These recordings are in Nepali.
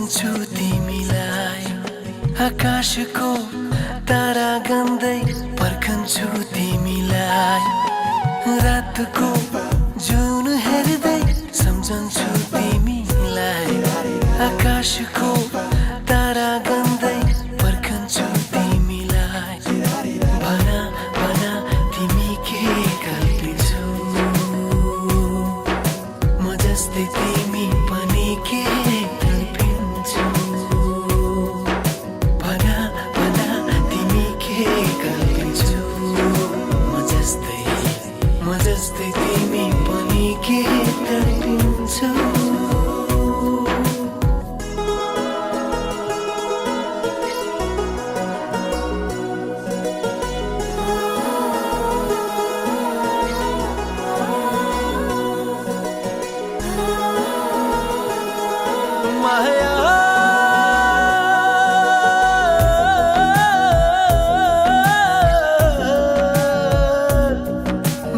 सम्झन्छु तिमीलाई आकाशको तारा गन्दै पर्खन्छु तिमीलाई रातको जुन हेर्दै सम्झन्छु तिमीलाई आकाशको तारा गन्दै पर्खन्छु तिमीलाई भन भन तिमी के कल्पिन्छौ म जस्तै तिमी पनि के कल्पिन्छौ भन भन तिमी के कल्पिन्छौ म जस्तै तिमी पनि के कल्पिन्छौ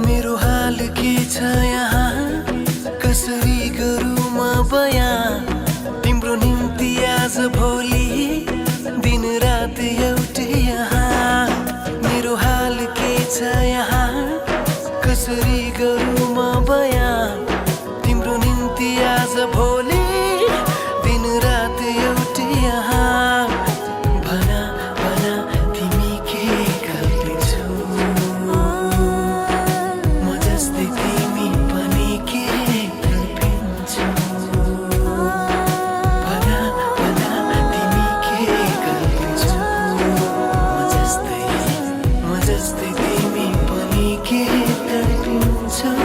मेरो हाल के छ यहाँ कसरी गरौँ म बयाँ तिम्रो निम्ति आज भोलि दिन रात एउटै यहाँ मेरो हाल के छ यहाँ कसरी गरौँ म बयाँ तिम्रो निम्ति आज भोलि दिन रात एउटै यहाँ भन भन तिमी के कल्पिन्छौ म जस्तै तिमी पनि के कल्पिन्छौ भन भन तिमी के कल्पिन्छौ म जस्तै तिमी पनि के कल्पिन्छौ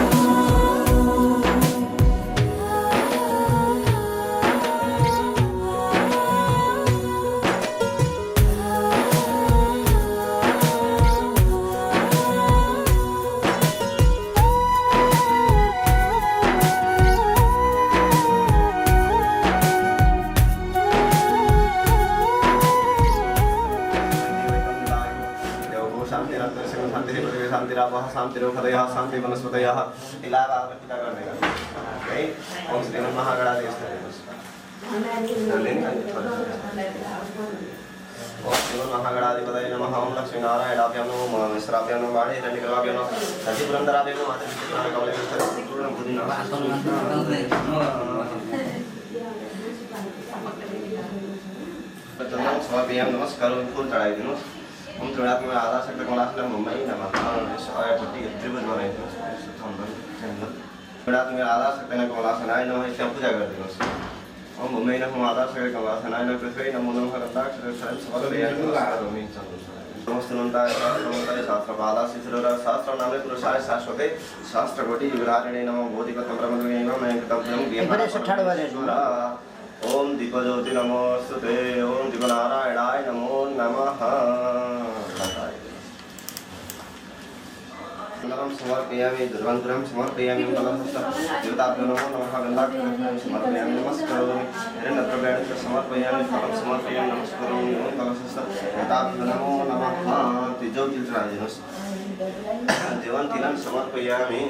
शान्तिरापः शान्तिरोषधयः शान्ति वनस्पतयः इलारावृत्तिका गर्ने है ओम श्री महागणाधिपतये ओम श्री महागणाधिपतये नमः ओम लक्ष्मीनारायणाभ्यां नमो मिश्राभ्यां नमः वाणी हिरण्यगर्भाभ्यां नमः सतिपुरन्दराभ्यां नमः मातृविष्णुनारायण कमलेश्वरी पूर्ण बुद्धि नमः चन्दन समर्पयामि नमस्कारो फूल चढाइदिनुहोस् ओम त्रिनाथमा आधार शक्ति कमलासनम मुम्बई नमः आयपट्टि त्रिभुज बनाइदिनुहोस् त्रिनाथमा आधार शक्ति कमलासनाय नमः त्यहाँ पूजा गरिदिनुहोस् ओम मुम्बई नमः आधार शक्ति कमलासनाय नमः पृथ्वी नमो नमः रन्दाक्ष शरण समर्पयामि नमस्ते नमस्ताय शास्त्रपादा शिशिरोरा शास्त्र नामे पुरुषाय शाश्वते शास्त्रकोटि युगधारिणे नमः भौतिकतं ब्रह्मणि नमः ज्ञानं ओम दीपज्योति नमोस्तुते ओम दीपनारायणाय नमो नमः नमः समर्पयामि दुर्वंतरं समर्पयामि देवताभ्यो नमो नमः गन्धाभ्यो समर्पयामि नमस्करोमि हिरण्यप्रभृतिं समर्पयामि फलं समर्पयामि नमस्करोमि ओम कलशस्थ देवताभ्यो नमो नमः तिजोति चढाइदिनुहोस् देवन्तिनं समर्पयामि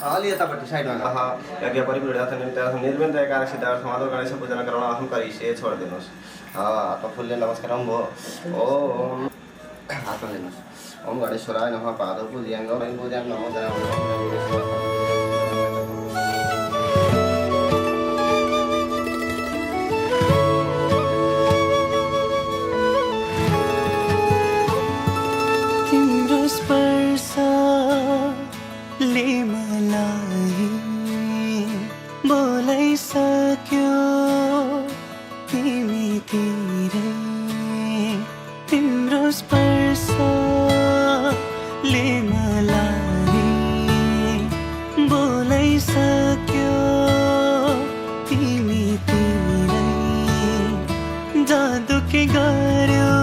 हाल यतापट्टि साइडमा यज्ञ परिपूर्णार्थ निमित्तार्थ निर्बन्ध एकादश सिद्धार्थ माधव गणेश पूजन गराउन अहं करिष्ये छोडिदिनुहोस् हातमा फुलले नमस्कार ओम हातमा लिनुहोस् ओम गणेश्वराय नमः पादौ पूजयामि गौरवं पूजयामि नमो जनाय ले मलाई बोलाइसक्यो तिमीतिरै तिम्रो स्पर्शले मलाई बोलाइसक्यो तिमीतिरै जादु के गर्यो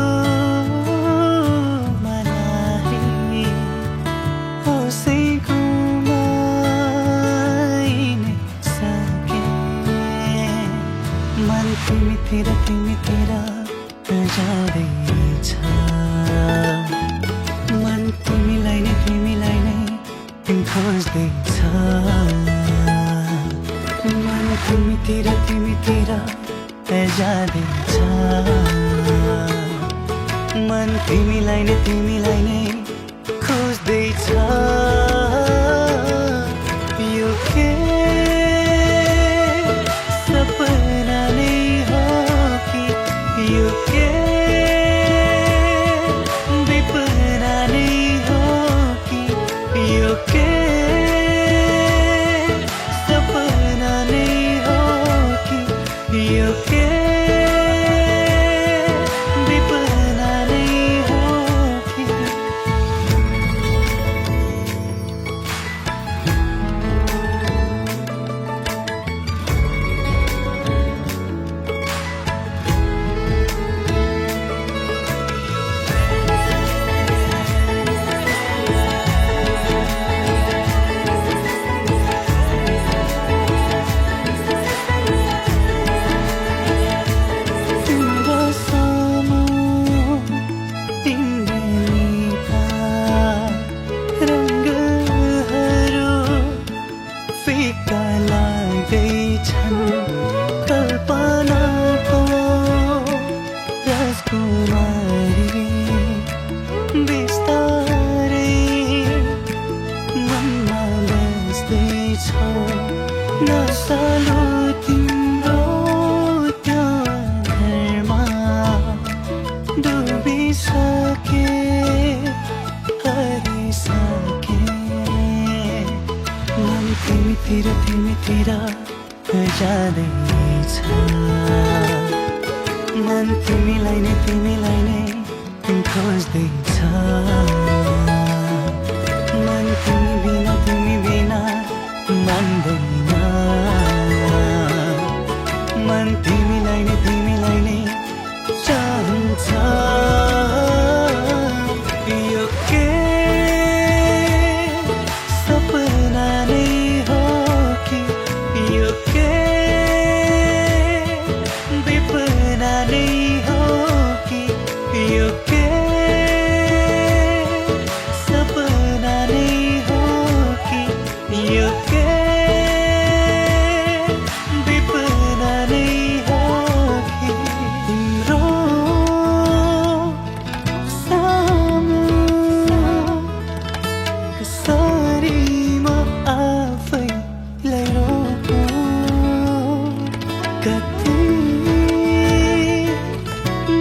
तिमीतिर जाँदैछ मन तिमीलाई नै खोज्दैछ मन तिमीतिर तिमीतिर जाँदैछ मन तिमीलाई नै खोज्दैछ यो के सपना नै हो कि यो के विपना नै हो कि यो के सपना नै हो कि यो के विपना नै हो कि तिम्रो सामु तिम्रेका रङ्गहरू फिका लाग्दैछन् कल्पनाको राजकुमारी बिस्तारै मनमा बस्दैछौ नसालो तिम्रो त्यो घरमा डुबिसके हरिसके मन तिमीतिर जाँदैछ मन तिमीलाई नै खोज्दैछ मन तिमी बिना मान्दैन मन तिमीलाई नै चाहन्छ यो के सपना नै हो कि यो के विपना नै हो कि यो के सपना नै हो कि यो के विपना नै हो कि तिम्रो सामु कसरी म आफैलाई रोकौँ कति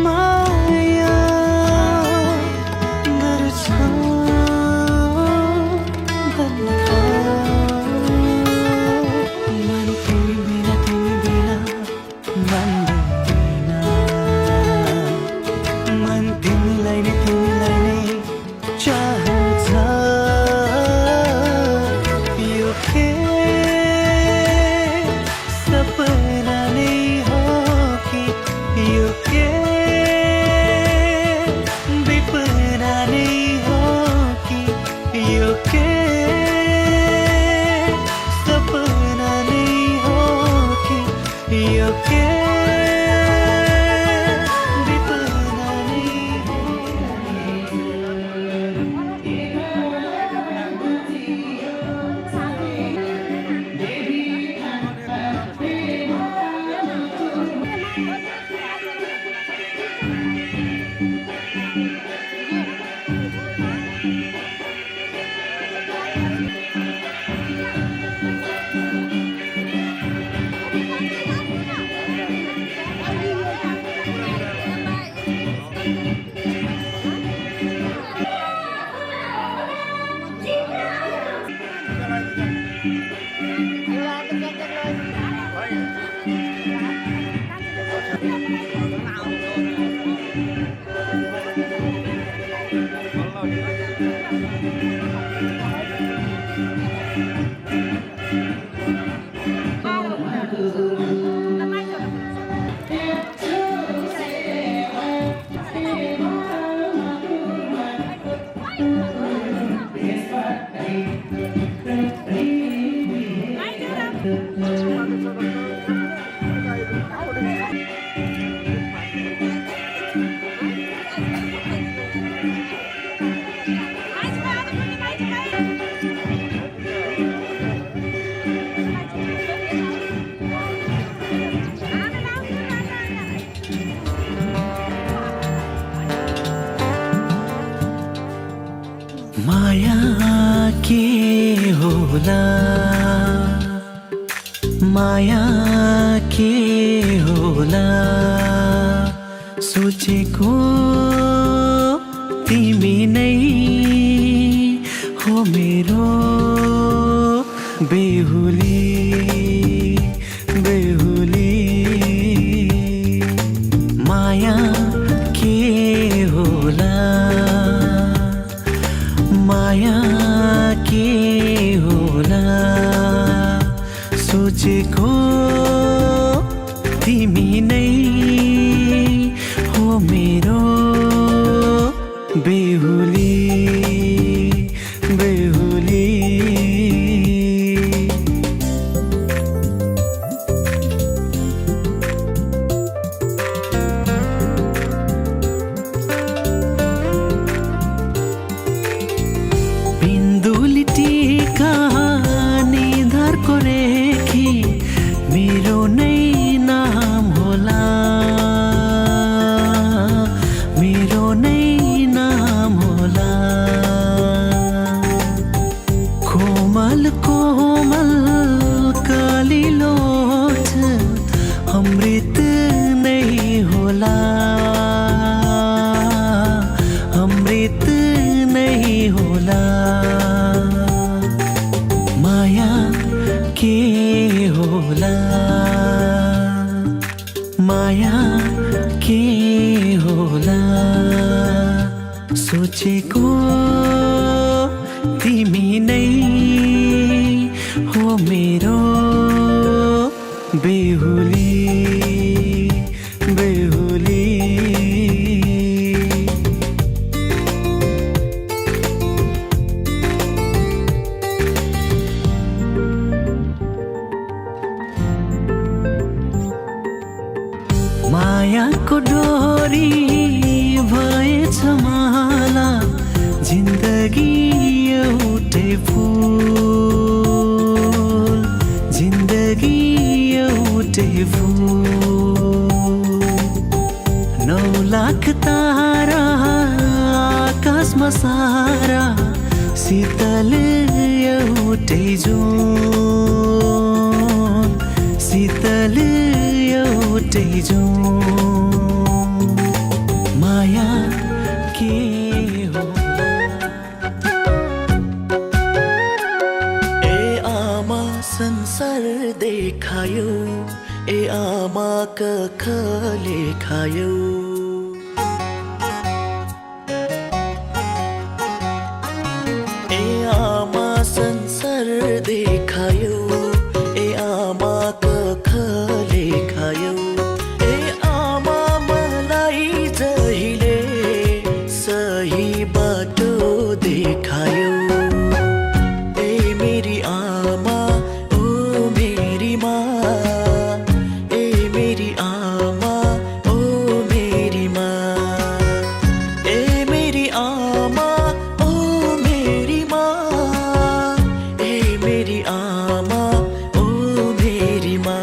माया गर्छौ भन्नु मन तिमी बिना मान्दैन मन तिमीलाई नै चाहन्छ यो के सपना नै हो कि यो के विपना नै हो कि यो के सपना नै हो कि यो के विपना नै हो Hadi माया के होला माया के होला सोचेको तिमी नै हो मेरो बेहुली बेहुली माया के होला माया के होला सोचेको तिमी नै हो मेरो बेहुली बेहुली बिन्दुली टीका निधारको रेखी मेरो नै नाम होला मेरो नै नाम होला कोमल कोमल कालिलो ओठ अमृत नै होला अमृत नै होला माया के होला माया के होला सोचेको तिमी नै हो मेरो बेहुली बेहुली मायाको डोरी भएछ माला जिन्दगी एउटै फुल जिन्दगी एउटै फुल 9 लाख तारा आकाशमा सारा शीतल एउटै जुन शीतल एउटै जुन माया के होला ए आमा संसार देखायो ए आमा कख लेखायो ए आमा संसार देखायो ए आमा कख लेखायो ए आमा मलाई जहिले सही बाटो देखायो ए मेरी आमा ओ मेरी माँ ए मेरी आमा ओ मेरी माँ ए मेरी आमा ओ मेरी माँ ए मेरी आमा ओ मेरी माँ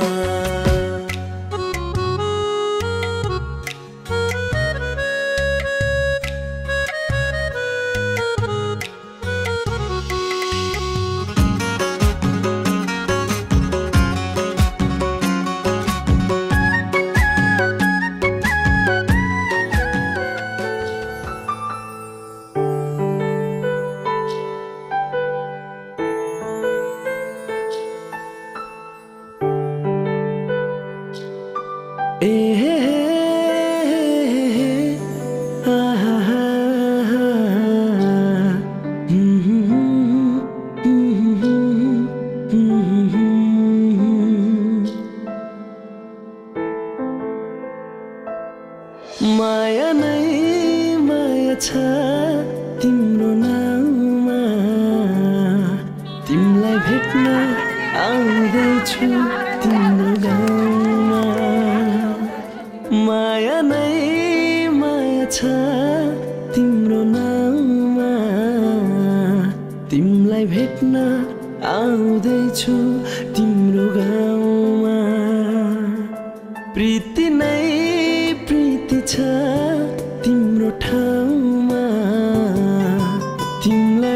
माया नै माया छ तिम्रो नाममा तिमीलाई भेट्न आउँदैछु तिम्रो गाउँमा माया नै माया छ तिम्रो नाममा तिमीलाई भेट्न आउँदैछु तिम्रो गाउँमा प्रीति नै प्रीति छ तिम्रो ठाउँमा तिमीलाई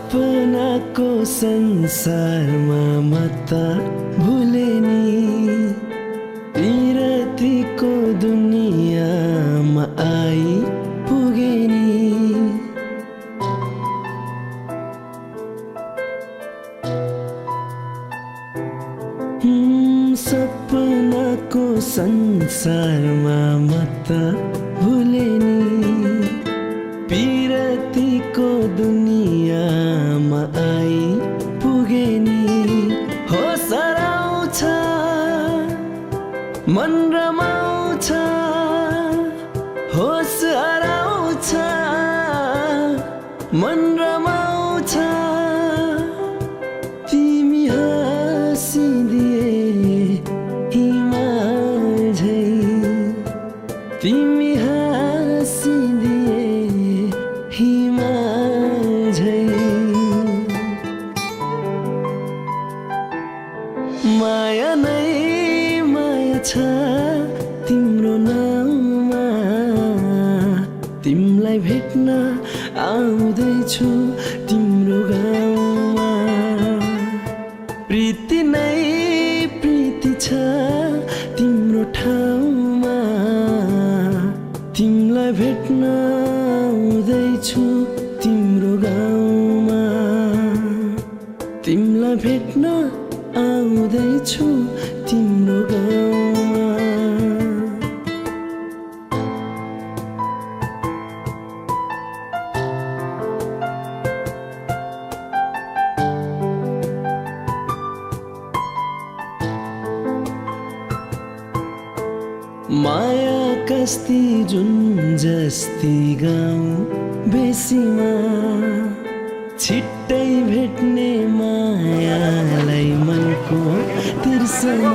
सपनाको संसारमा म त भुले नि पिरतीको दुनियाँमा आई पुगे नि सपनाको संसारमा म त भुले नि पिरतीको दुनियाँमा आई पुगे नि होस हराउँछ मन रमाउँछ होस हराउँछ मन रमाउँछ तिमी हाँसिदिए हिमाल झै तिमी हाँसिदिए हिमाल झै माया नै माया छ तिम्रो नाउँमा तिमीलाई भेट्न आउँदैछु तिम्रो गाउँमा प्रीति नै प्रीति छ तिम्रो ठाउँमा तिमीलाई भेट्न आउँदैछु तिम्रो गाउँमा तिमीलाई भेट्न आउँदैछु तिम्रो गाउँमा माया कस्ती जुन जस्ती गाउँ बेसीमा छिट्टै भेट्ने मायालाई मनको तिर्सना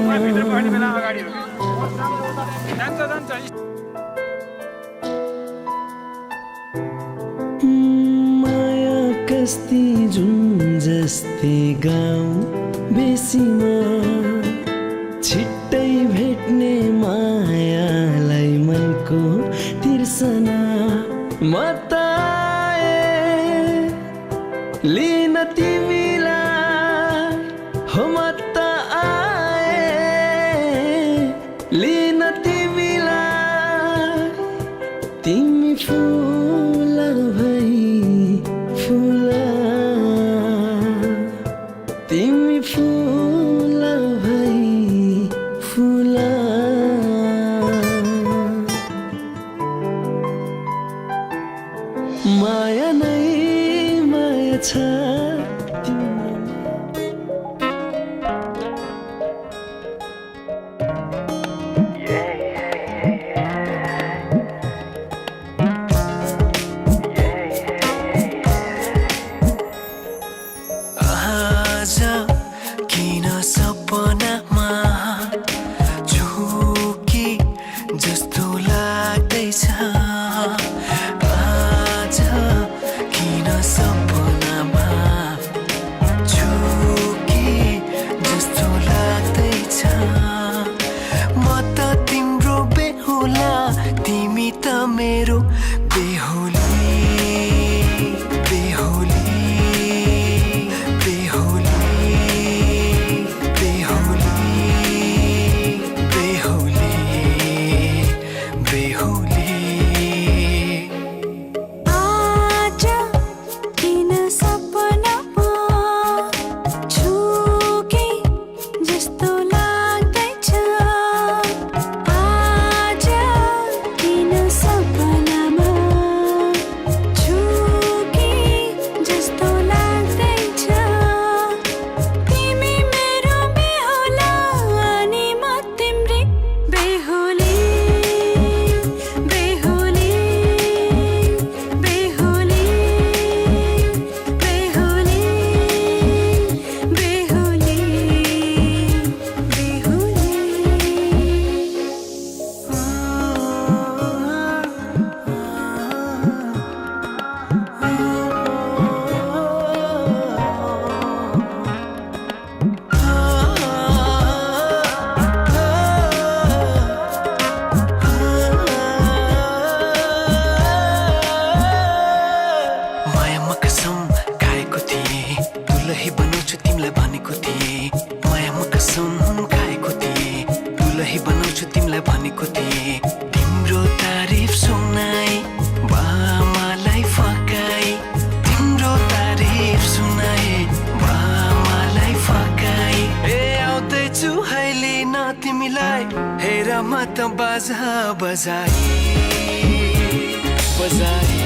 माया कस्ती जुन जस्ती गाउँ बेसीमा छिट्टै भेट्ने मायालाई मनको तिर्सना म त आए लिन तिमीलाई हो म त आए लिन तिमीलाई तिमी फुल भई फुल तिमी फुल भई फुल माया नै माया छ तिम्रो आज किन सपनामा झुकी जस्तो लाग्दैछ आज किन सपनामा झुकी जस्तो लाग्दैछ म त तिम्रो बेहुला तिमी त मेरो बेहुली बेहुली बेहुली दुलही बनाउँछु तिमीलाई भनेको थिएँ मायामा कसम खाएको थिएँ दुलही बनाउँछु तिमीलाई भनेको थिएँ तिम्रो तारिफ सुनाई बामालाई फकाई तिम्रो तारिफ सुनाई बामालाई फकाई ए आउँदैछु अहिले न तिमीलाई हेर म त बाजा बजाई बजाई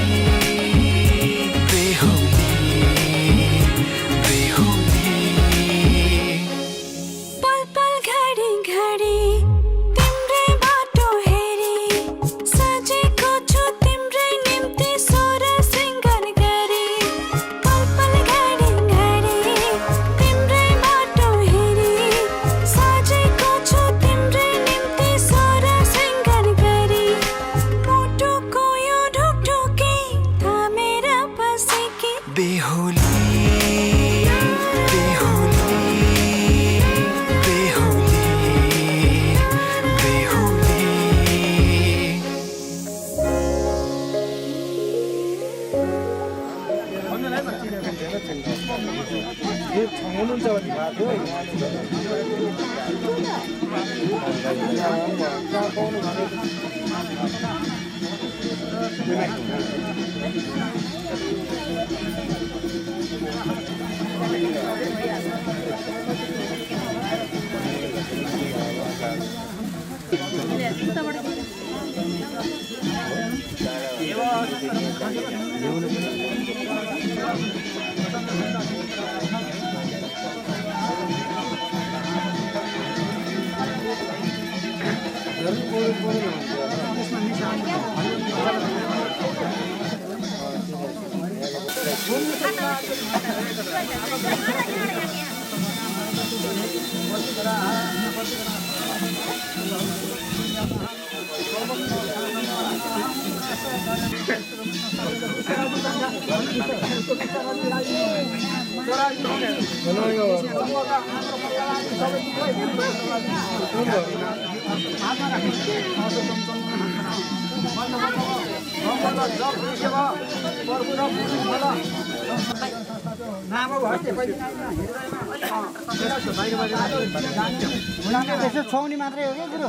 छौनी मात्रै हो क्या गुरु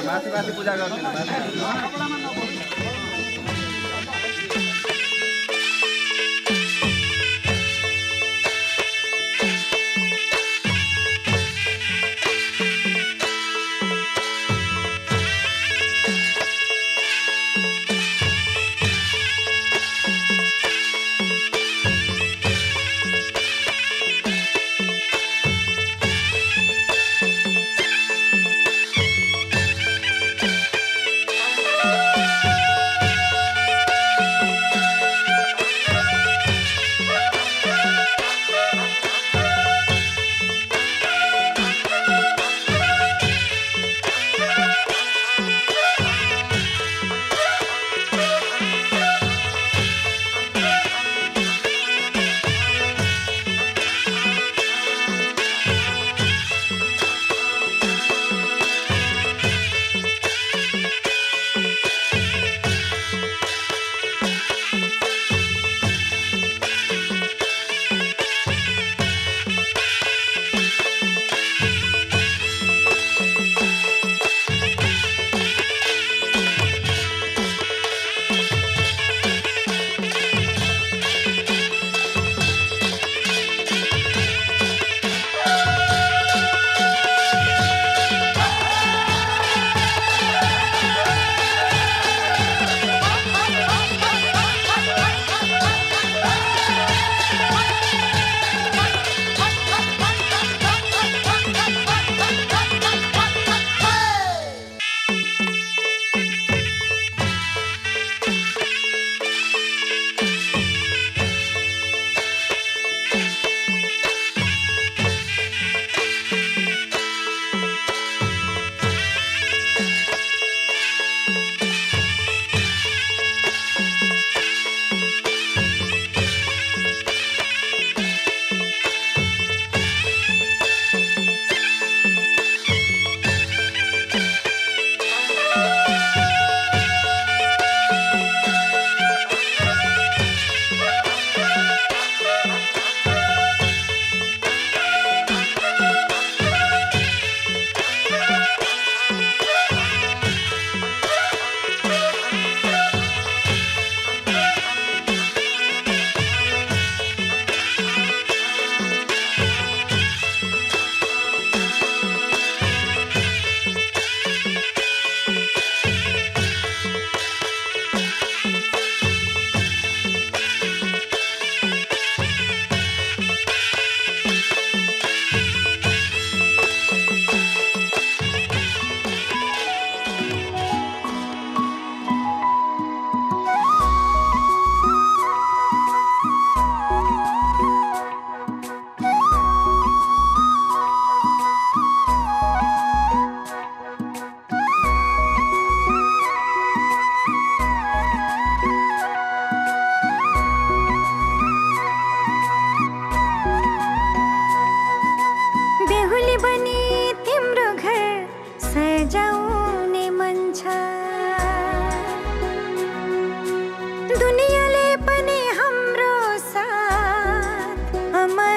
माथि माथि पूजा गर्दैन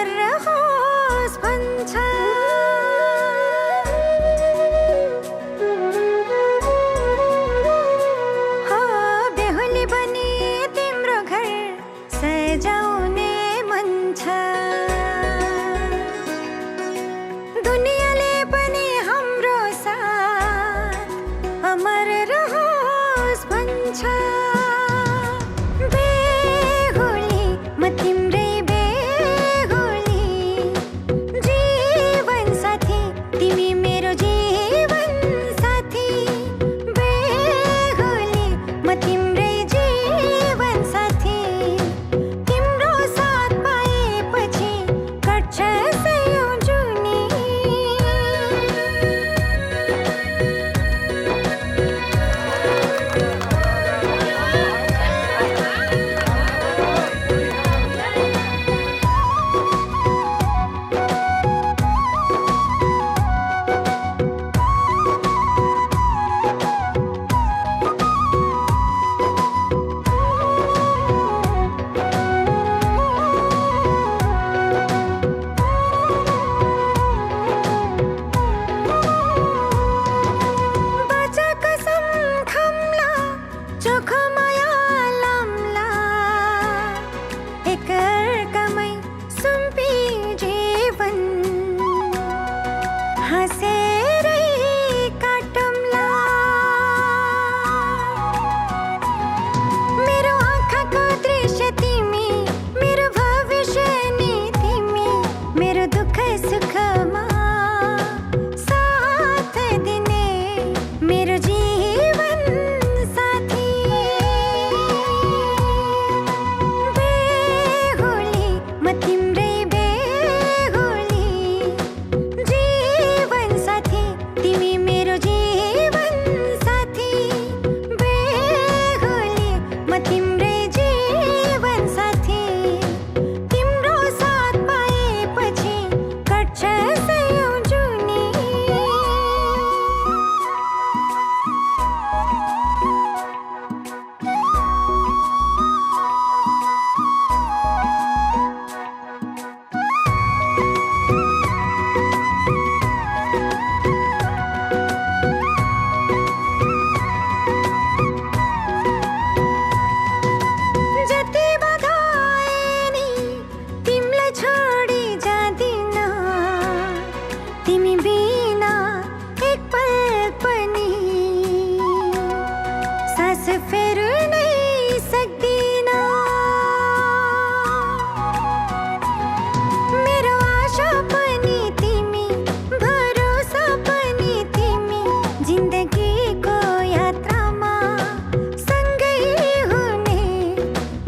अमर रहोस् भन्छ हो बेहुली बनी तिम्रो घर सजाउने मन छ दुनियाँले पनि हाम्रो साथ अमर रहोस् भन्छ बेहुली म तिम्रै बेहुली जीवन साथी तिमी मेरो जीवन साथी बेहुली म तिम्रै जीवन साथी तिम्रो साथ पाएपछि कट्छ सयौं जुनी बाजा कसम खाम्ला चोखो माया लाम्ला एकअर्कामै सुम्पी जीवन हाँसेरै काटौँला मेरो आँखाको दृश्य तिमी मेरो भविष्य नि तिमी मेरो दुःख सुखमा साथ दिने मेरो जीवन साथी बेहुली म तिम्रै बेहुली जीवन साथी तिमी मेरो जीवन साथी बेहुली म तिम्रै जीवन साथी तिम्रो साथ पाएपछि कट्छ सयौं जुनी जति बाधा आए नि तिमीलाई छोडी जाँदिन तिमी बिना एक पल पनि सास फेर्नै सक्दिन मेरो आशा पनि तिमी भरोसा पनि तिमी जिन्दगीको यात्रामा सँगै हुने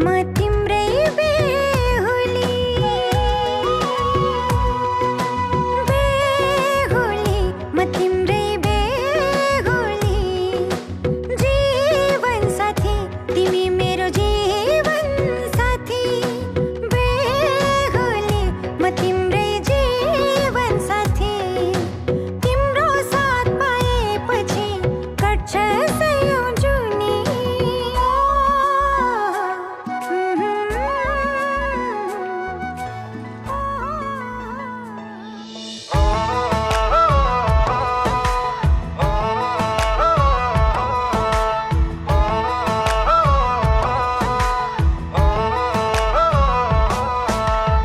म तिम्रै बेहुली बेहुली म तिम्रै बेहुली जीवन साथी तिमी मेरो जीवन साथी बेहुली म तिम्रै जीवन साथी तिम्रो साथ पाएपछि कट्छ सयौं जुनी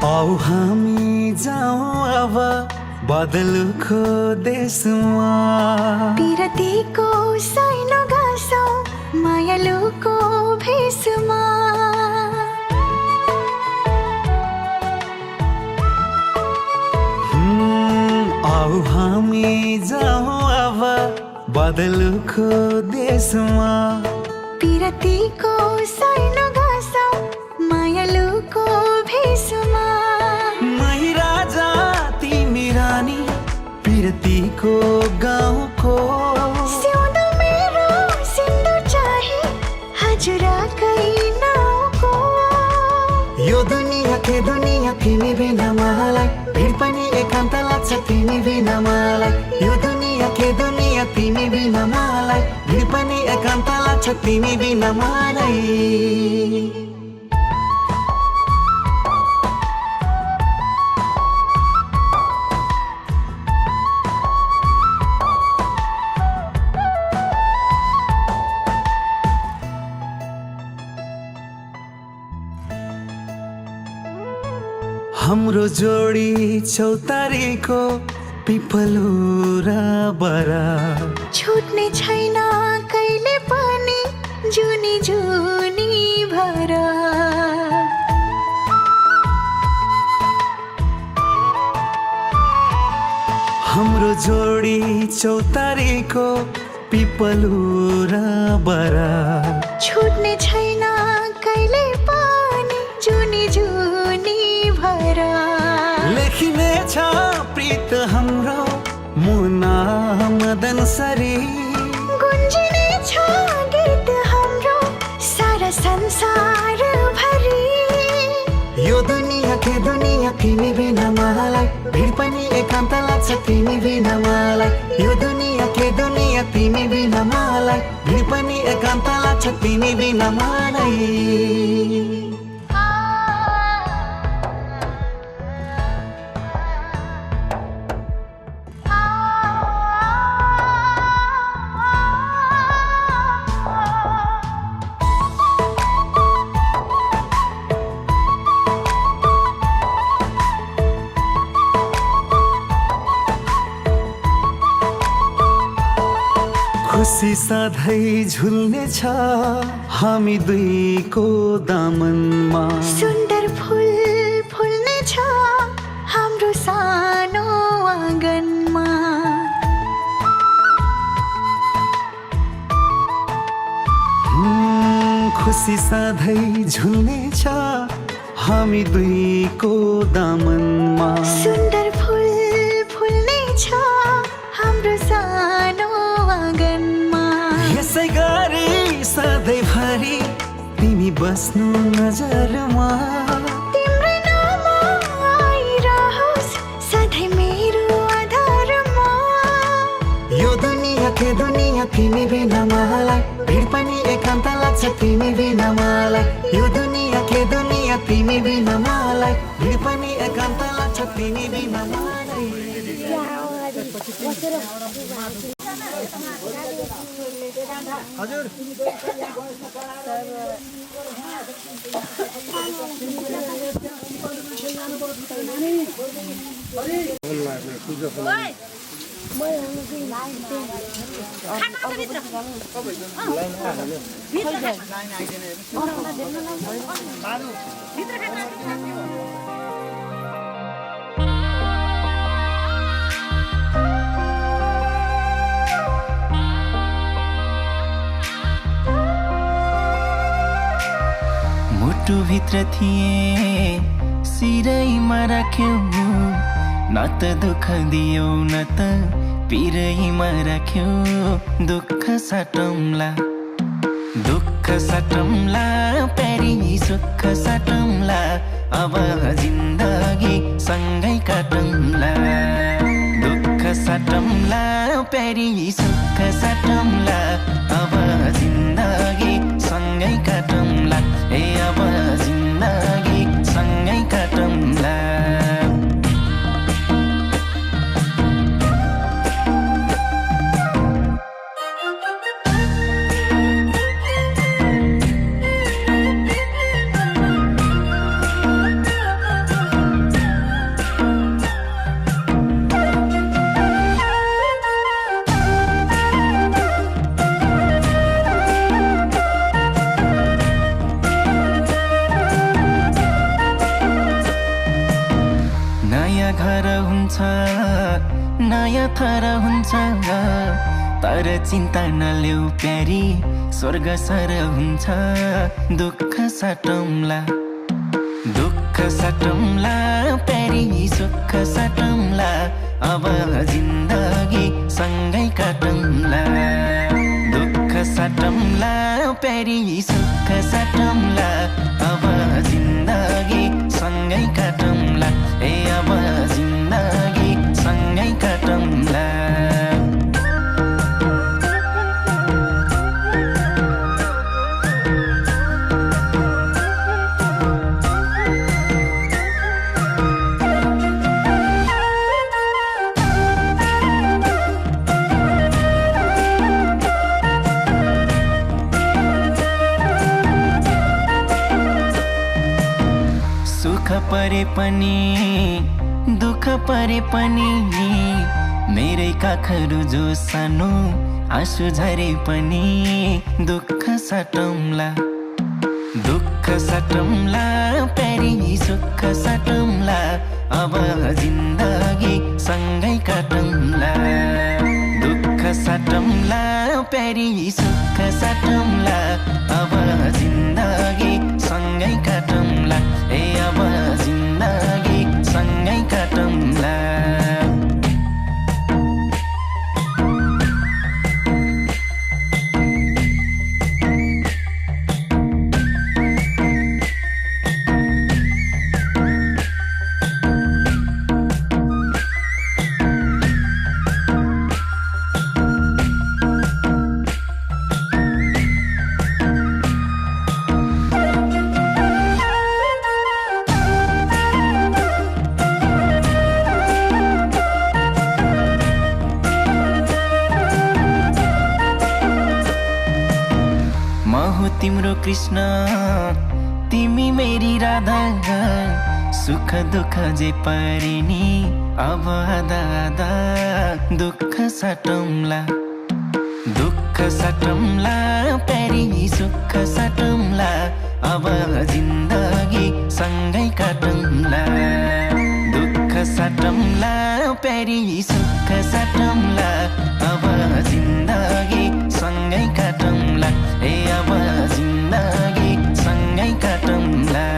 औ हामी जाउँ अब बदलुको देशमा पिरतीको सैनो घाँसौ मायालुको भेषमा औ हामी जाउँ अब बदलुको देशमा पिरतीको सैनो घाँसौ मायालुको भेषमा मै राजा तिमी रानी पिरतीको गाउँको सिउँदो मेरो सिन्दुर चाहे हजुरकै नाउँको यो दुनिया के दुनिया तिमी बिना मलाई भिड पनि एकान्त लाग्छ तिमी बिना मलाई यो दुनिया के दुनिया तिमी बिना मलाई भिड पनि एकान्त लाग्छ तिमी बिना मलाई जोडी चौतारीको पिपलो र बरा छुट्ने छैन कहिले पनि जुनी जुनी भर हाम्रो जोडी चौतारीको पिपलो र बरा छुट्ने छैन कहिले पनि जुनी जुनी भर लेखिने छ प्रीत हाम्रो मुना मदन सरी गुन्जिने छ गीत हाम्रो सारा संसार भरि यो दुनिया के दुनिया तिमी बिना मलाई भिड पनि एकान्त लाग्छ तिमी बिना मलाई यो दुनिया के दुनिया तिमी बिना मलाई भिड पनि एकान्त लाग्छ तिमी बिना मलाई खुसी सधैँ झुल्ने छ हामी दुईको दामनमा सुन्दर फुल फुल्ने छ हाम्रो सानो आँगनमा खुसी सधैँ झुल्ने छ हामी दुईको दामनमा सुन्दर फुल फुल्ने छ हाम्रो सानो आँगनमा यसै गरी सधैँभरि तिमी बस्नु नजरमा तिम्रै नाम आइरहोस् सधैँ मेरो आधारमा यो दुनिया के दुनिया तिमी बिना मलाई भिड पनि एकान्त लाग्छ तिमी बिना मलाई यो दुनिया के दुनिया तिमी बिना मलाई भिड पनि एकान्त लाग्छ तिमी बिना मलाई मुटुभित्र थिए सिरैमा राख्यौ न त दुःख दियौ न त पिरैमा राख्यौ दुःख साटौँला प्यारी सुख साटौँला अब जिन्दगी सँगै काटौँला दुःख साटौँला प्यारी सुख साटौँला अब जिन्दगी सँगै काटौँला ए अब जिन्दगी सँगै काटौँला नयाँ थर हुन्छ तर चिन्ता नलेऊ प्यारी स्वर्ग सर हुन्छ दुःख साटौँला प्यारी सुख साटौँला अब जिन्दगी सँगै काटौँला दुःख साटौँला प्यारी सुख साटौँला अब जिन्दगी सँगै काटौँला ए अब जिन्दगी सँगै काटौँला सुख परे भए पनि दुःख परे पनि मेरै काखहरू जो सानो आँसु झरे पनि दुःख साटौँला दुःख साटौँला प्यारी सुख साटौँला अब जिन्दगी सँगै काटौँला दुःख साटौँला प्यारी सुख साटौँला अब जिन्दगी सँगै काटौँला ए अब जिन्दगी सँगै काटौँला तिम्रो कृष्ण तिमी मेरी राधा सुख दुःख जे परिनी अब आधा आधा दुःख साटौँला प्यारी सुख साटौँला अब जिन्दगी सँगै काटौँला दुःख साटौँला प्यारी सुख साटौँला अब जिन्दगी सँगै काटौँला ए अब जिन्दगी सँगै काटौँला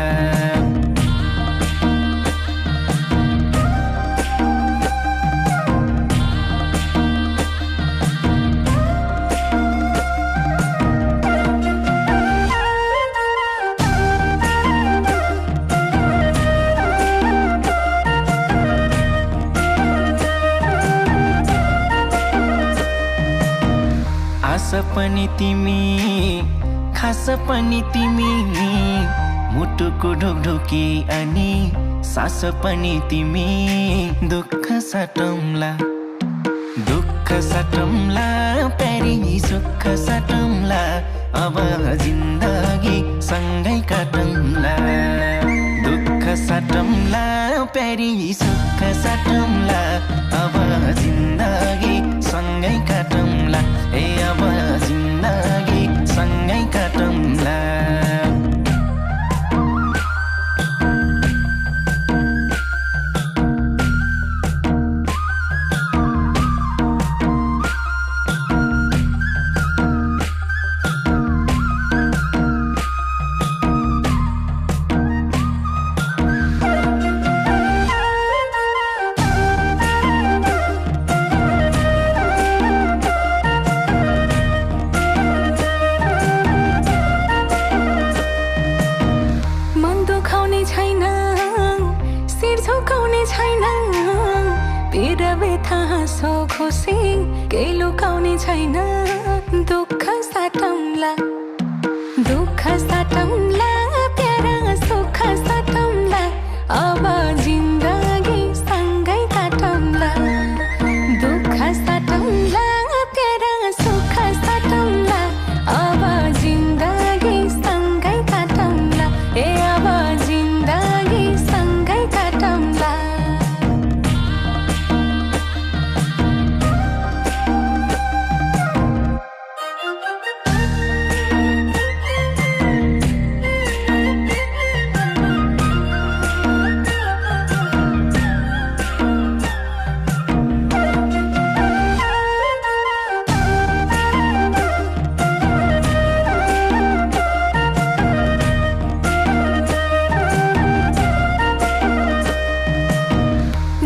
आशा पनि तिमी खास पनि तिमी मुटुको ढोकढोकी अनि सास पनि तिमी दुःख साटौँला प्यारी सुख साटौँला अब जिन्दगी सँगै काटौँला दुःख साटौँला प्यारी सुख साटौँला अब जिन्दगी सँगै काटौँला ए अब जिन्दगी सँगै काटौँला खुसी केही लुकाउने छैन दुःख साटौँला प्यारा सुख साटौँला अब जिन्दगी सँगै काटौँला दुःख साटौँला प्यारा सुख साटौँला अब जिन्दगी सँगै काटौँला ए अब जिन्दगी सँगै काटौँला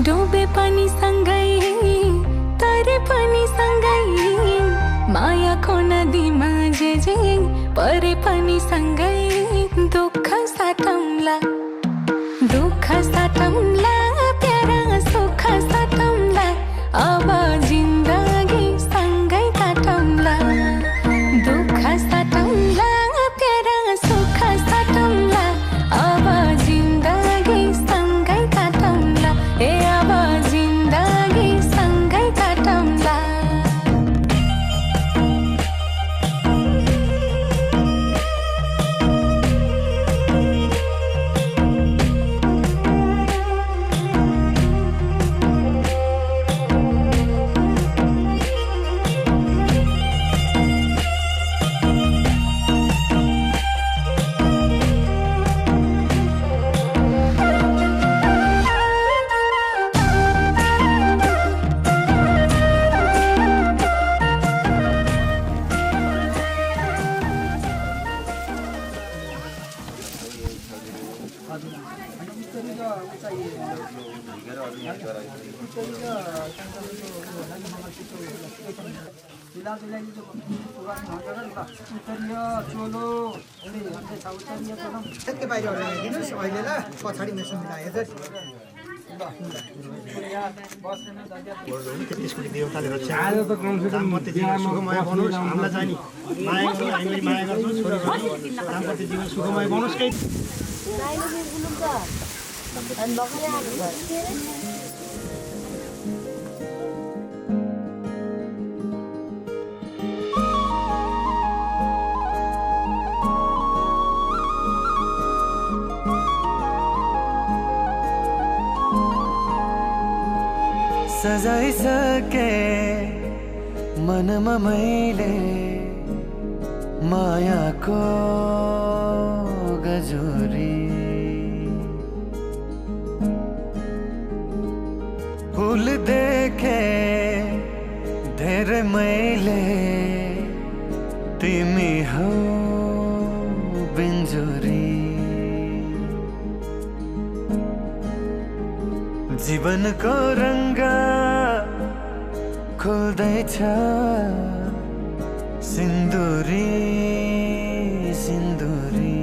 डुबे पनि सँगै तरे पनि सँगै मायाको नदीमा जे परे पनि सँगै दुःख साटौँला प्यारा सुख साटौँला अब जिन्दगी सँगै काटौँला दुःख साटौँला प्यारा सुख साटौँला अब जिन्दगी सँगै काटौँला ए अब जिन्दगी सँगै काटौँला ठ्याक्कै बाहिर ल्याइदिनुहोस् अहिले ल पछाडि मेसिन मिलायो त्यसको देवताले रक्षा दाम्पत्य जीवन सुखमय बनोस् हामीलाई चाहिँ नि माया गर्नु हामीले माया गर्छौँ छोरी दाम्पत्य जीवन सुखमय बनोस् केही सजाइसके मनमा मैले मायाको गजुरी फुल देखे धेरै मैले तिमी हौ बिन्जुरी जीवनको रङ्ग खोल्दैछ सिन्दुरी सिन्दुरी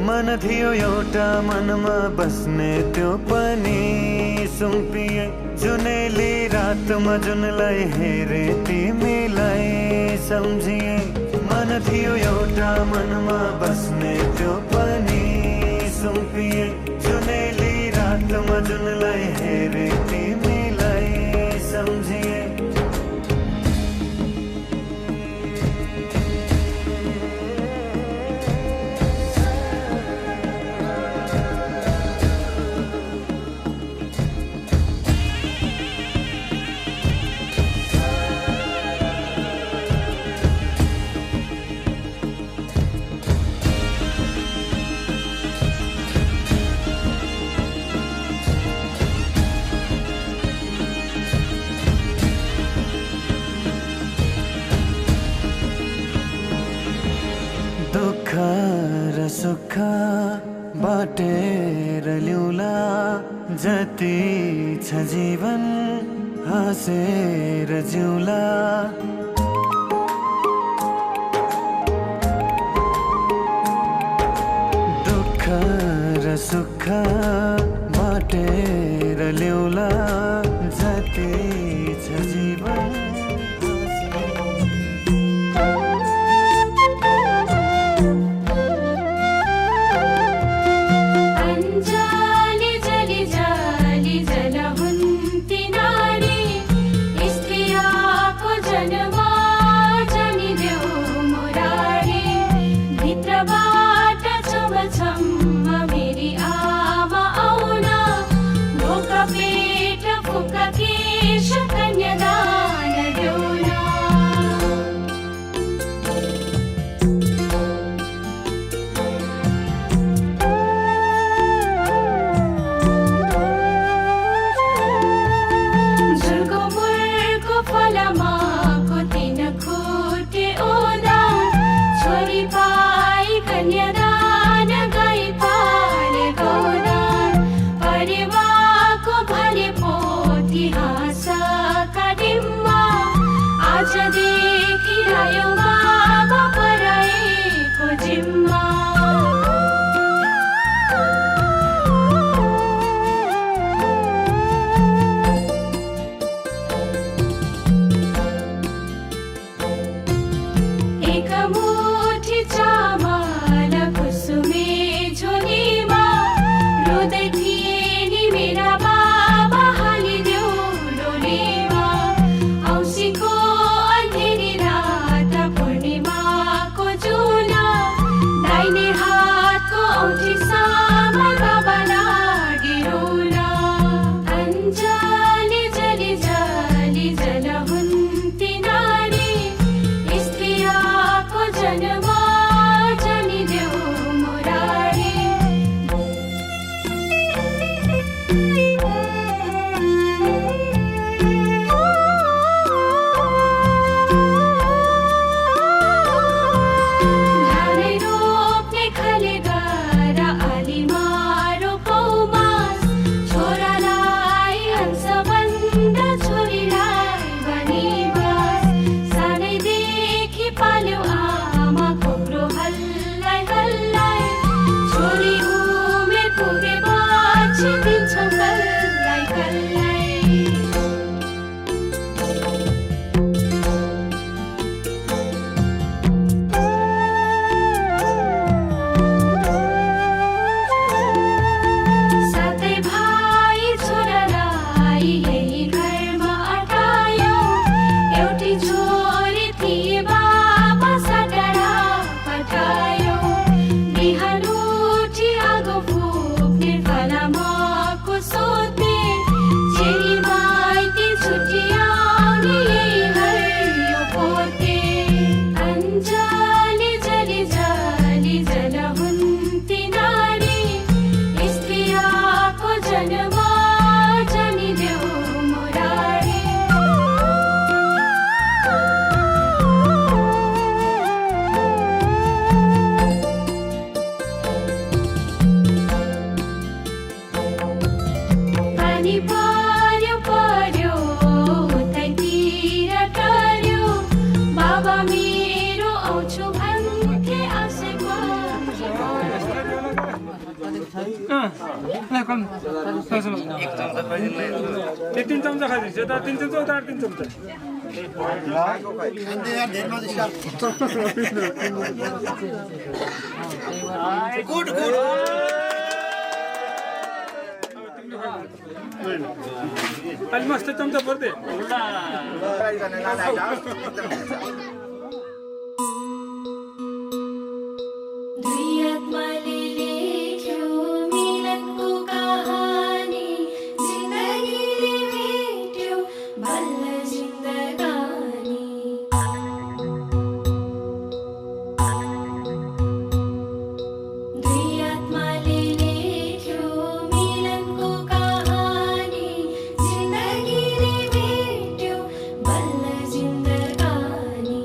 मन थियो एउटा मनमा बस्ने त्यो पनि सुम्पिए जुनेली रातमा जुनलाई हेरे तिमीलाई सम्झिए मन थियो एउटा मनमा बस्ने त्यो पनि सुम्पिए जुनेली रातमा जुनलाई हेरे तिमीलाई सम्झिए दुःख र सुख बाटेर ल्याउला जति छ जीवन हाँसेर जिउला दुःख र सुख बाटेर ल्याउला जति छ जीवन परिवारको भने पोथी हाँस पानी पर्यो पर्यो उतैतिर टर्यो बाबा मेरो आउँछु भन्थे आशेको तीन चम्चा खाइदिन्छ यता 3 चम्चा उता 3 चम्चा गुड गुड अलि मस्त चम्चा पर्दै दुई आत्माले लेख्यो मिलनको कहानी जिन्दगीले भेट्यो बल्ल जिन्दगानी दुई आत्माले लेख्यो मिलनको कहानी जिन्दगीले भेट्यो बल्ल जिन्दगानी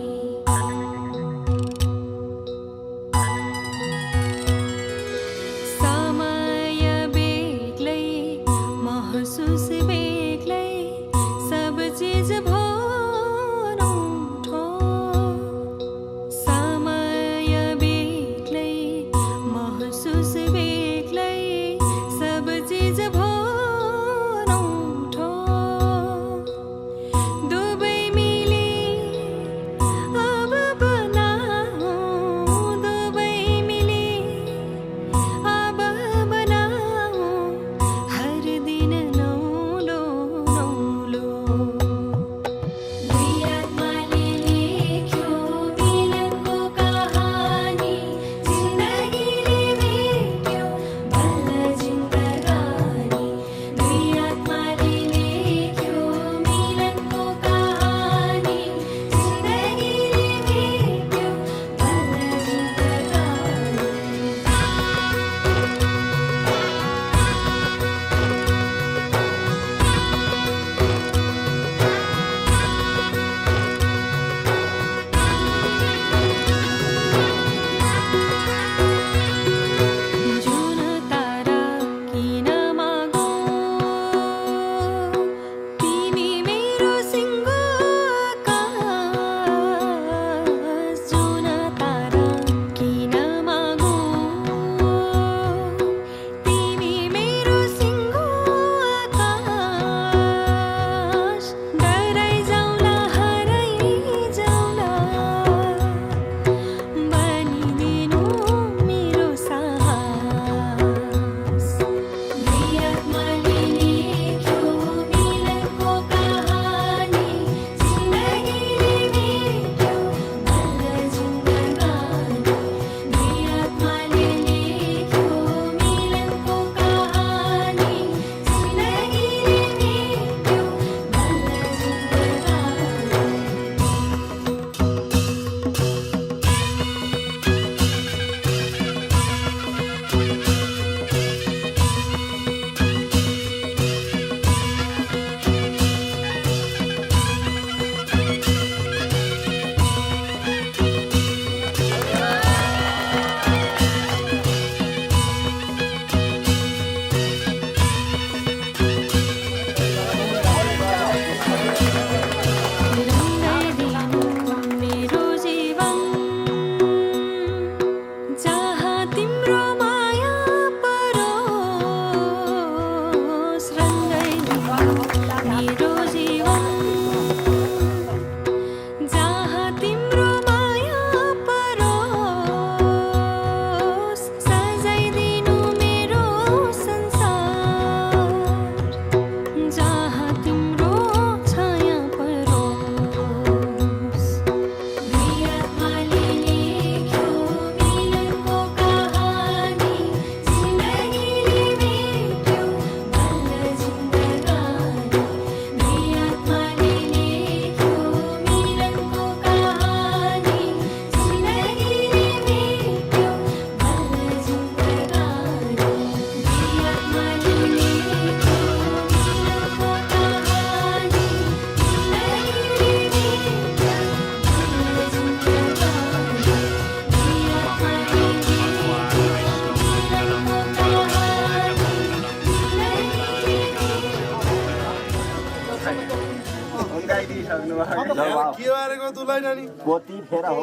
लिइसक्नु भएको के गरेको तुलाई नानी पोती फेर हो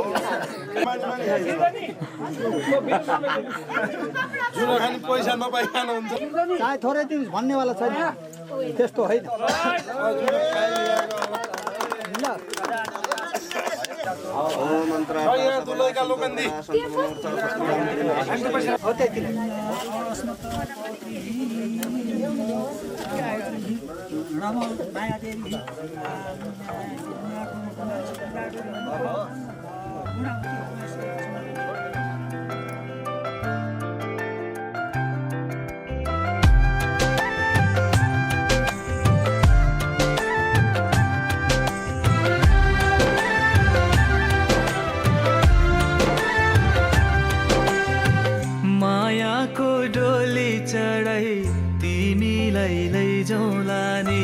जुन खाने पैसा नपाइ खानुहुन्छ चाहे थोरै दिन भन्नेवाला छैन त्यस्तो होइन यहाँ दुलैका लोकन्दी हो त्यति नै मायाको डोली चढाई तिमीलाई लैजाउँला नि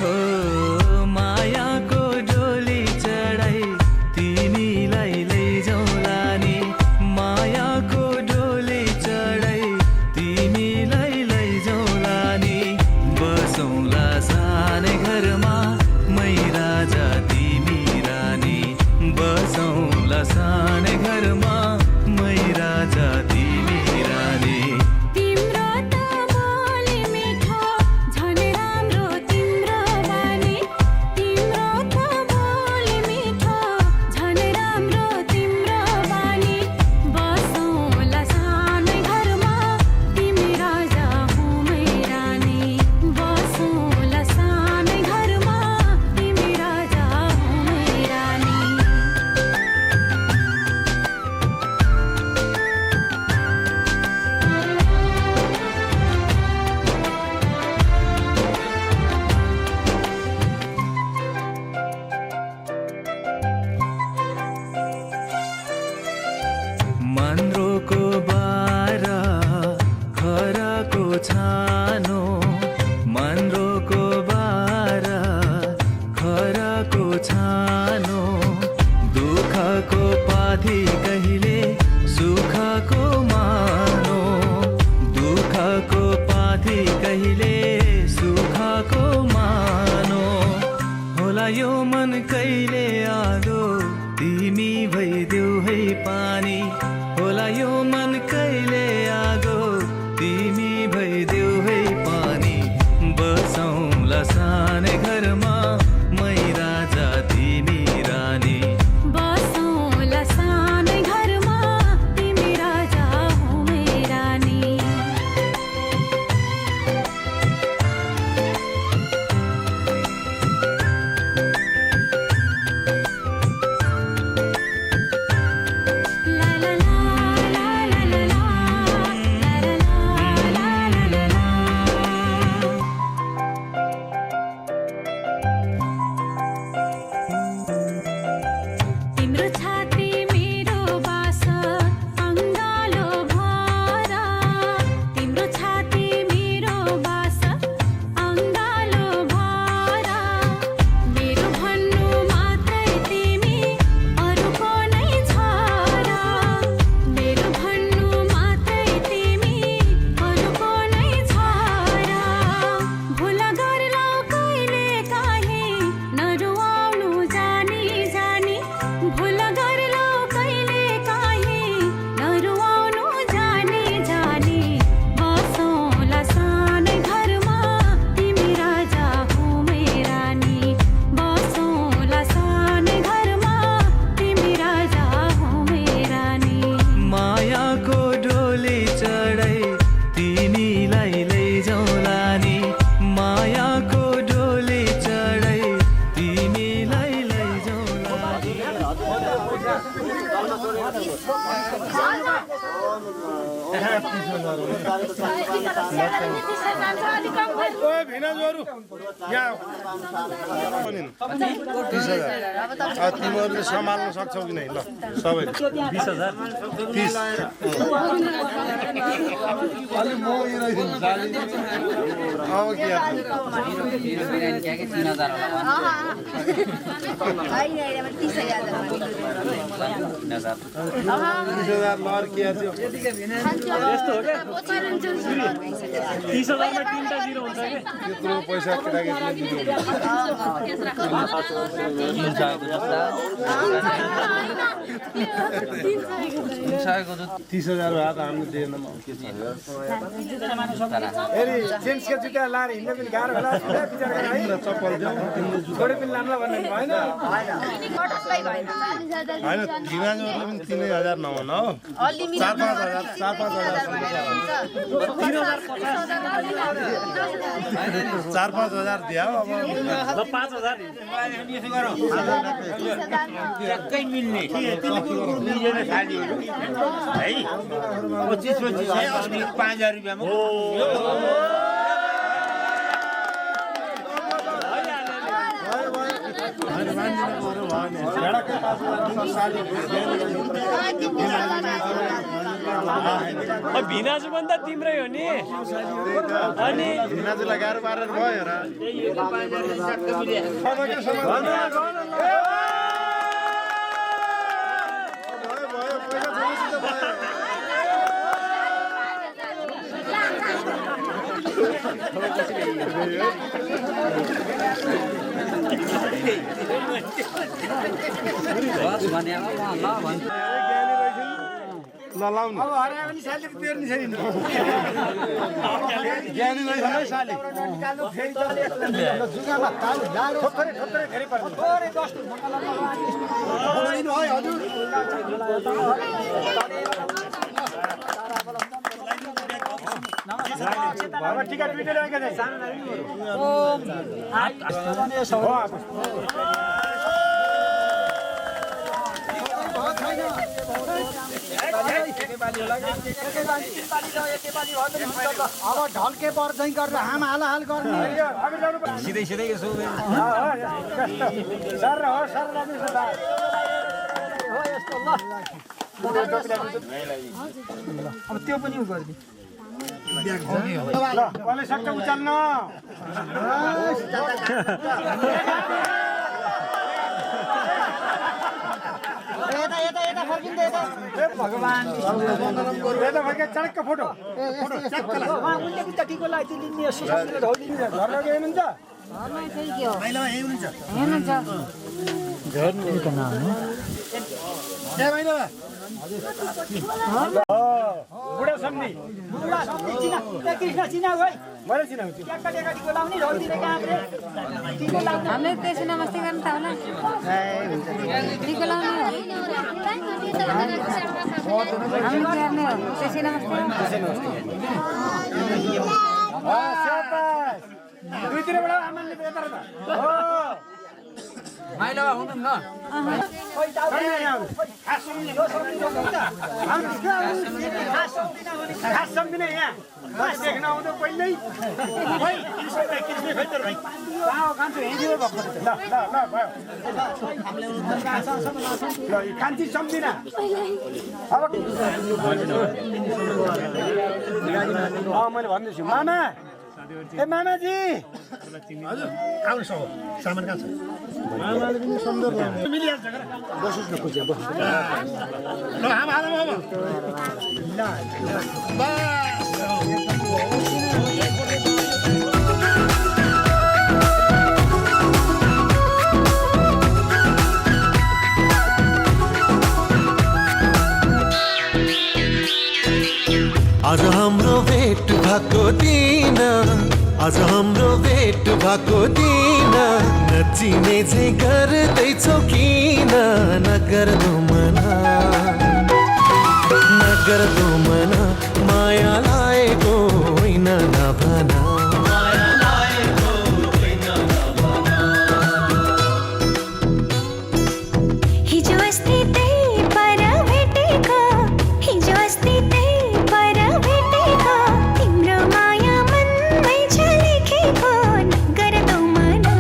हो मायाको डोली चढाई तिमीलाई लैजाउँला नि मायाको डोली चढाई तिमीलाई लैजाउँला नि बसौँला सानै घरमा मै राजा तिमी रानी बसौँला सानै घरमा मै राजा तिमी रानी तिम्रो त बोली मिठो झन् राम्रो तिम्रो बानी तिम्रो त बोली मिठो झन् राम्रो तिम्रो बानी बसौँला सानै घरमा तिमी राजा हुँ मै रानी बसौँला सानै घरमा तिमी राजा हुँ मै रानी मन्द्रोको बारा खराको छानो मन्द्रोको बारा खराको छानो दुःखको पाथी कहिले सुखको मानो दुःखको पाथी कहिले सुखको मानो होला यो मन कहिले आगो तिमी भइदेऊ है पानी होला यो मन कहिले आगो तिमी भइदेऊ है पानी बसौँला सानै घरमा मै राजा तिमी रानी बसौँला सानै घरमा तिमी राजा हुँ मै रानी ला ला ला ला ला ला ला ला ला ला तिम्रो छाती मेरो बास अङ्गालो भरा तिम्रो छाती मेरो बास अङ्गालो भरा मेरो भन्नु मात्रै तिमी अरूको नै छरा मेरो भन्नु मात्रै तिमी अरूको नै छरा भुल गर्लौ कहिले काहीँ नरुवाउनु जानी जानी भुल गर्लौ कहिले काहीँ नरुवाउनु जानी जानी बसौँला सानै घरमा तिमी राजा हुँ मै रानी बसौँला सानै घरमा तिमी राजा हुँ मै रानी मायाको डोली चढाई तिमीलाई लैजाउँला नि मायाको डोली चढाई तिमीलाई लैजाउँला ओए भिनाजुहरू यहाँ तिमीहरूले सम्हाल्न सक्छौ कि नै ल सबैले 20,000 30 अलिक म उयो साली अब के लहर के त्यत्रो पैसा केटाकेटीले 30,000 भए त हामीले दिएन जेन्ट्सको जुत्ता लाएर हिँड्न पनि गाह्रो होला चप्पल थोरै पनि लाम्ला भन्ने भएन होइन धिमाजहरूले पनि 3,000 नभन हो 4-5,000 दियो अब 5,000 ट्याक्कै मिल्ने साथीहरू है 25-25 अनि 5,000 रुपियाँमा भिनाजु पनि त तिम्रै हो नि अनि भिनाजुलाई गाह्रो पारेर भयो र लाउनु अब हरायो भने साले पेर्ने छैन ज्ञानी रहेछ है साले कालो फेरि जुगामा कालो जाडो थोरै फेरि पर्छ थोरै 10 है हजुर बाबा टिकट बिटेर आएका छन् अब ढल्के पर्छ गरेर हाम हाल गर्ने सिधै यसो सर हो सर हो यस्तो ल अब त्यो पनि गर्दै ल कसले सक्छ उचाल्न भगवान चडक्क फोटो उनले पनि त टिको लगाइदिनु बुढा सम्झी कृष्ण चिनाउ है मैले चिनाउँछु टिको लाउने ढोलिदिने कामले टिको लाउने हामीले त्यसै नमस्ते गर्नु त होला टिको लाउने हो हामी गर्ने हो त्यसै नमस्ते दुईतिरबाट आमाले बेतर त हो माइला हुनु न खास सम्झिन यहाँ देख्न आउँदा पहिल्यै कान्छी सम्झिन अब मैले भन्दैछु मामा ए मामाजी हजुर आउनुहोस् अब सामान कहाँ छ मामाले पनि सुन्दर मिलिहाल्छ बस्नुहोस् न खुसी ल हाम हालौँ अब आज हाम्रो भेट भएको दिन आज हाम्रो भेट भएको दिन नचिने चाहिँ गर्दैछौ किन नगर्दो मना माया लागेको होइन नभना हिजो अस्ति त्यही पर भेटेको हिजो अस्ति त्यही पर भेटेको तिम्रो माया मनमै झलेखेको नगर्दो मना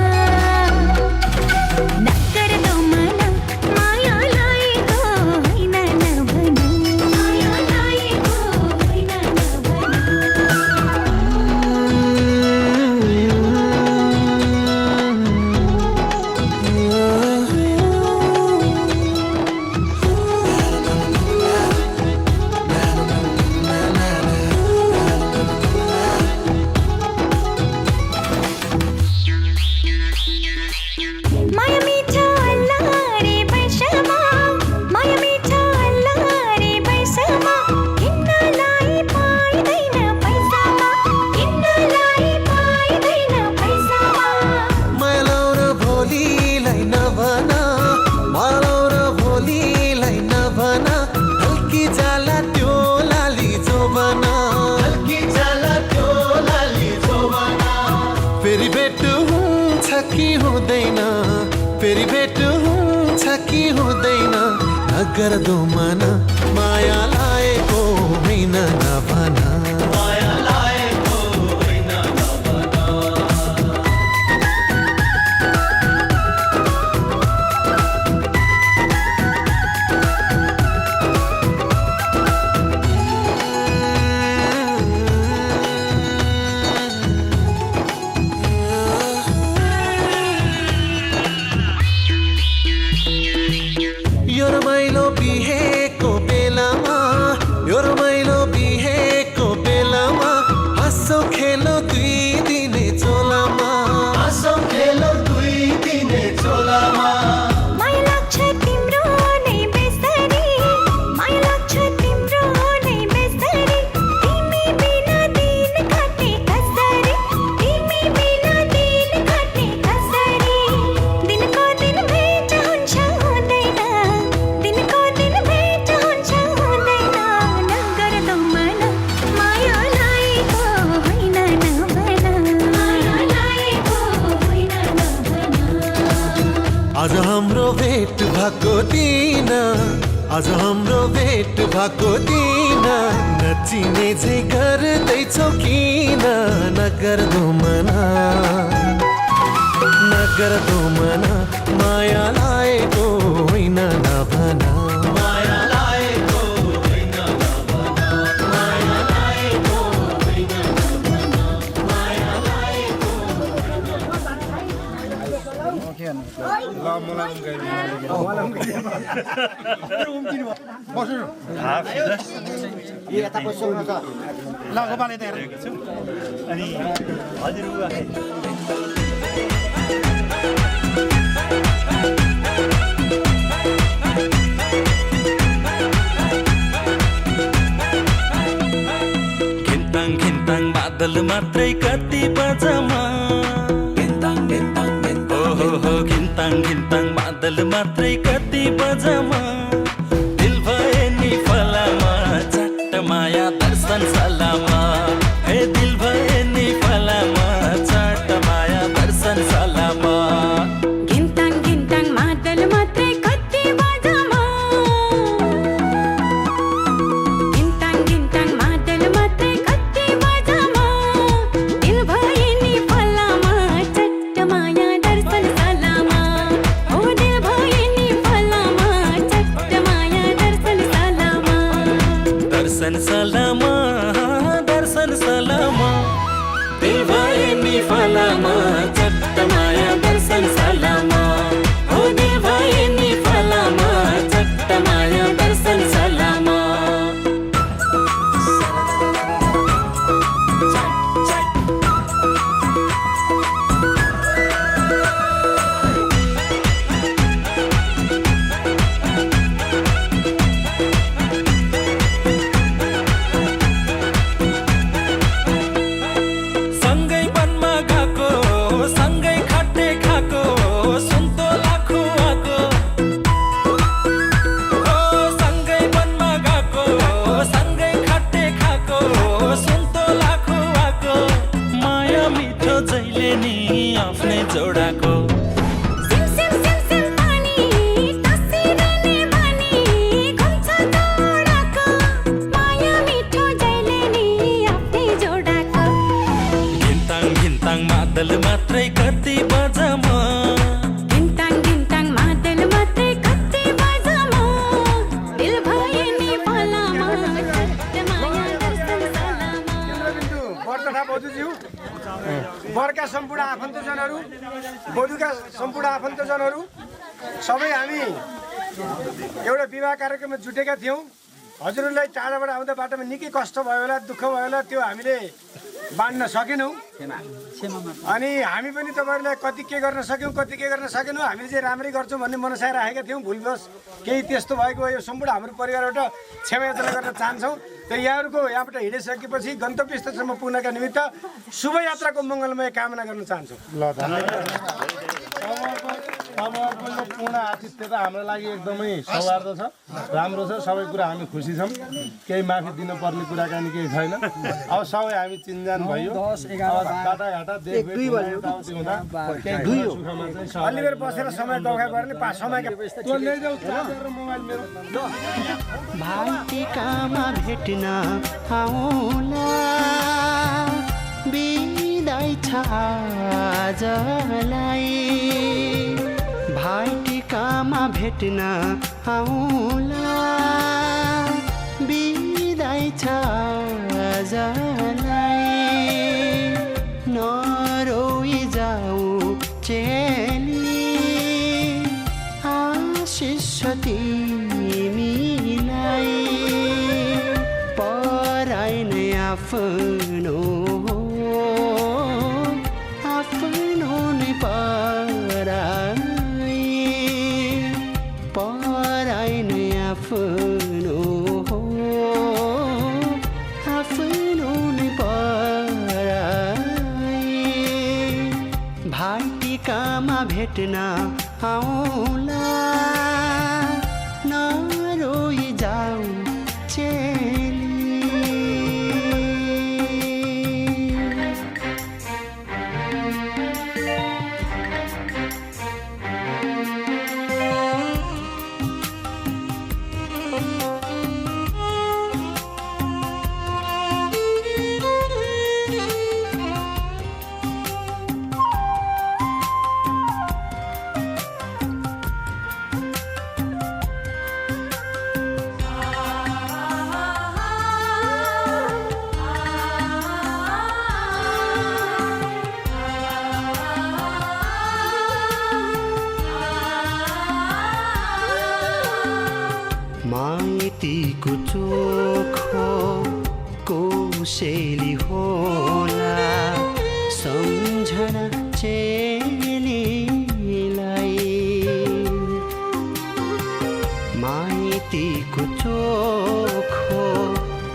माया लागेको होइन नभन कि हुँदैन फेरि भेट हुन्छ कि हुँदैन नगर दो मन माया लाएको होइन नभन माया लाएको होइन नभन यो रमाइलो बिहेको बेलामा यो रमाइलो बिहेको बेलामा हाँसो खेलो दुई दिने चोलामा हाँसो खेलो दुई दिने चोलामा माया लाग्छ तिम्रो नै बेसरी माया लाग्छ तिम्रो नै बेसरी तिमी बिना दिन काटे कसरी तिमी बिना दिन काटे कसरी दिनको दिन भेट हुन्छ हुँदैन दिनको दिन भेट हुन्छ हुँदैन नगर दो मन माया लाएको होइन नभन माया लाएको होइन नभन आज हाम्रो भेट भएको दिन आज हाम्रो भेट भएको दिन नचिने झै गर्दैछौ किन नगर दो मन माया लाएको होइन नभन माया लाएको होइन नभन माया लाएको होइन नभन माया लाएको ल गोपाल यता हेर अनि हजुर घिन्ताङ घिन्ताङ बादल मात्रै कति बजमा ओहो घिन्ताङ घिन्ताङ बादल मात्रै कति बजमा दिल भए नि फलामा चट्ट माया दर्शन सलामा हे दिल भए नि फलामा चट्ट माया दर्शन सलामा घिन्ताङ घिन्ताङ मादल मात्रै कति बजामा घिन्ताङ घिन्ताङ मादल मात्रै कति बजामा दिल भए नि फलामा चट्ट माया दर्शन सलामा हो दिल भए नि फलामा चट्ट माया दर्शन सलामा दर्शन सलामा दर्शन सलामा दिल भए नि फलामा चट्ट माया दर्शन सलामा हो दिल भए नि फलामा चट्ट माया दर्शन सलामा सँगै वनमा गएको सँगै खट्टे खाएको सुन्तोला खुवाएको सँगै वनमा गएको सँगै खट्टे खाएको सुन्तोला खुवाएको माया मिठो जहिले नि आफ्नै जोडाको सिम सिम सिम सिम पानी तसिरने बानी घुम्छ दौडाको माया मिठो जहिले नि आफ्नै जोडाको घिन्ताङ घिन्ताङ मादल मात्रै कति बजामा घिन्ताङ घिन्ताङ मादल मात्रै कति बजामा दिल भए नि फलामा चट्ट माया दर्शन सलामा वर तथा बधुज्यू वरका सम्पूर्ण आफन्तजनहरू वधुका सम्पूर्ण आफन्तजनहरू सबै हामी एउटा विवाह कार्यक्रममा जुटेका थियौँ हजुरहरूलाई टाढाबाट आउँदा बाटोमा निकै कष्ट भयो होला दुःख भयो होला त्यो हामीले बाँड्न सकेनौँ अनि हामी पनि तपाईँहरूलाई कति के गर्न सक्यौँ कति के गर्न सकेनौँ हामीले चाहिँ राम्रै गर्छौँ भन्ने मनसाय राखेका थियौँ भुलवश केही त्यस्तो भएको यो सम्पूर्ण हाम्रो परिवारबाट क्षमा याचना गर्न चाहन्छौँ र यहाँहरूको यहाँबाट हिँडिसकेपछि गन्तव्य स्थलसम्म पुग्नका निमित्त शुभ यात्राको मङ्गलमय कामना गर्न चाहन्छौँ। ल धन्यवाद। तपाईँहरूको यो पूर्ण आतिथ्य त हाम्रो लागि एकदमै सौहार्द छ, राम्रो छ। सबै कुरा हामी खुसी छौँ, केही माफी दिनुपर्ने कुराकानी केही छैन। अब सबै हामी चिनजान भयो, बाटाघाटा देखरेख हुँदा केही सुखमा चाहिँ अलि बेर बसेर समय दौखा गर्ने समयका मोबाइल मेरो भाइटिकामा भेट्न आउला बिदाई छ आजलाई, भाइटिकामा भेट्न आउला बिदाई छ आजलाई, नरोई जाऊ चेली आशिष तिमीलाई, पराई नै आफ्नो आफ्नो नै पराई, पराई नै आफ्नो आफ्नो नै पराई, भाइटिकामा भेट्न आउला नरोई जाऊ चेली। माइतीको चोखो कोसेली होला सम्झना चेलीलाई, माइतीको चोखो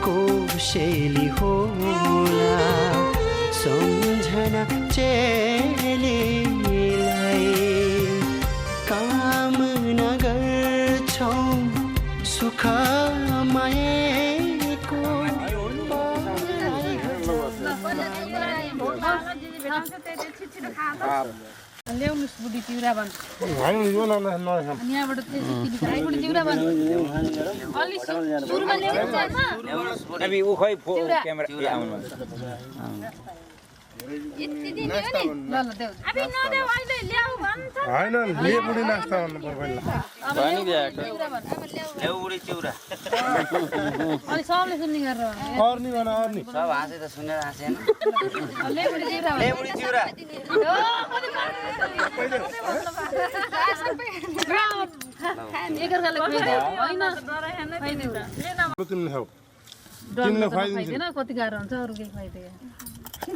कोसेली होला सम्झना चेलीलाई, कामना गर्छौँ सुख माएको ल्याउनुहोस् बुढी चिउरा भन्छ यहाँबाट बुढी चिउरा भन्छ अलि सुरुमा ल्याउनुहोस् अभी उ खै क्यामेरा आउनु यति दिने हो नि ल ल देऊ अबे नदेऊ अहिले ल्याऊ भन्छ हैन ले बुढी नास्ता भन्नु पर्दैन भनि दिएको ल्याउ बुढी चिउरा अलि सबले सुन्ने गरेर अर्नी भन अर्नी सब हाँसे त सुनेर हाँसेन ले बुढी चिउरा ले बुढी चिउरा एकअर्काले खुवाइदियो होइन खुवाइदियो तिमीले खाऊ तिमीले खुवाइदिएन कति गाह्रो हुन्छ अरू केही खुवाइदियो के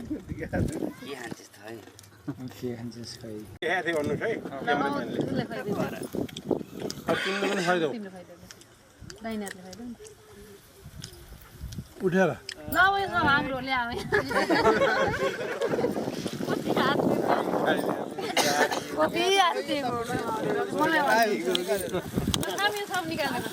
हान्छस् त है के थे भन्नु है उसले खुवाइदियो अब तिमीले पनि खाइदेऊ तिमीले खुवाइदियो दाइनाले खुवाइदियो उठेर ल यसमा हाम्रो ल्याऊ कति हात दिएको मलाई हामी सब निकालेको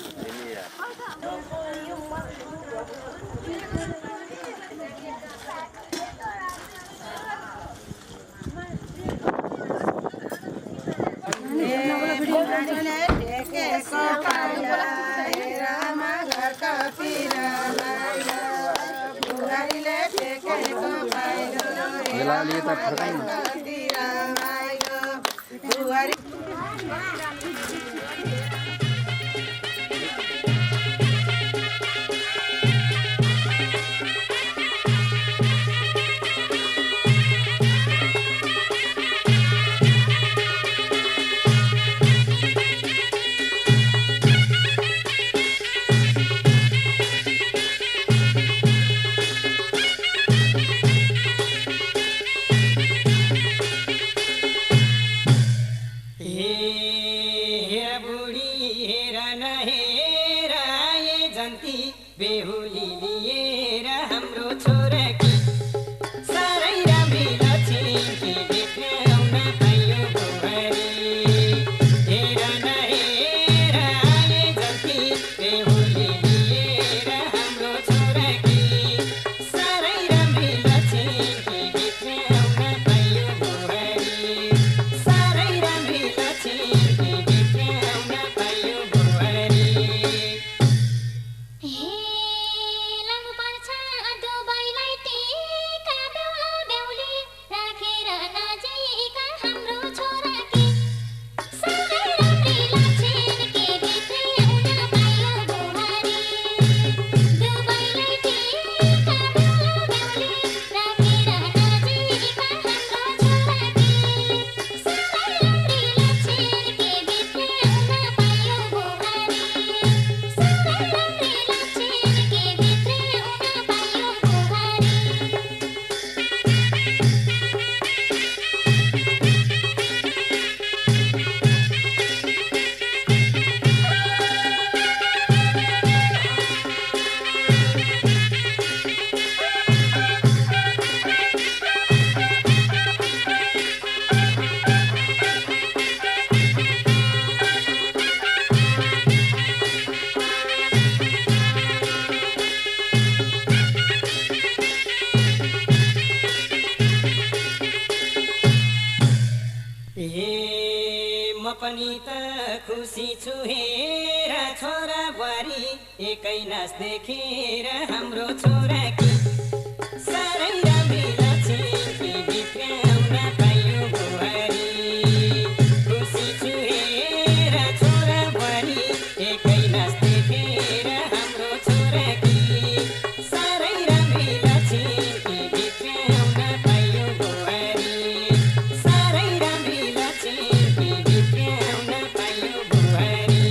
पनि त खुसी छु हेर छोरा बुहारी एकै नाच देखेर हाम्रो छोरा कि साह्रै राम्री लक्ष्मी कि बिग्राउन पायो बुहारी खुसी छु हेर छोरा बुहारी एकै नाच देखेर हाम्रो छोरा कि साह्रै राम्री लक्ष्मी कि बिग्राउन पायो बुहारी साह्रै राम्री लक्ष्मी कि बिग्राउन पायो बुहारी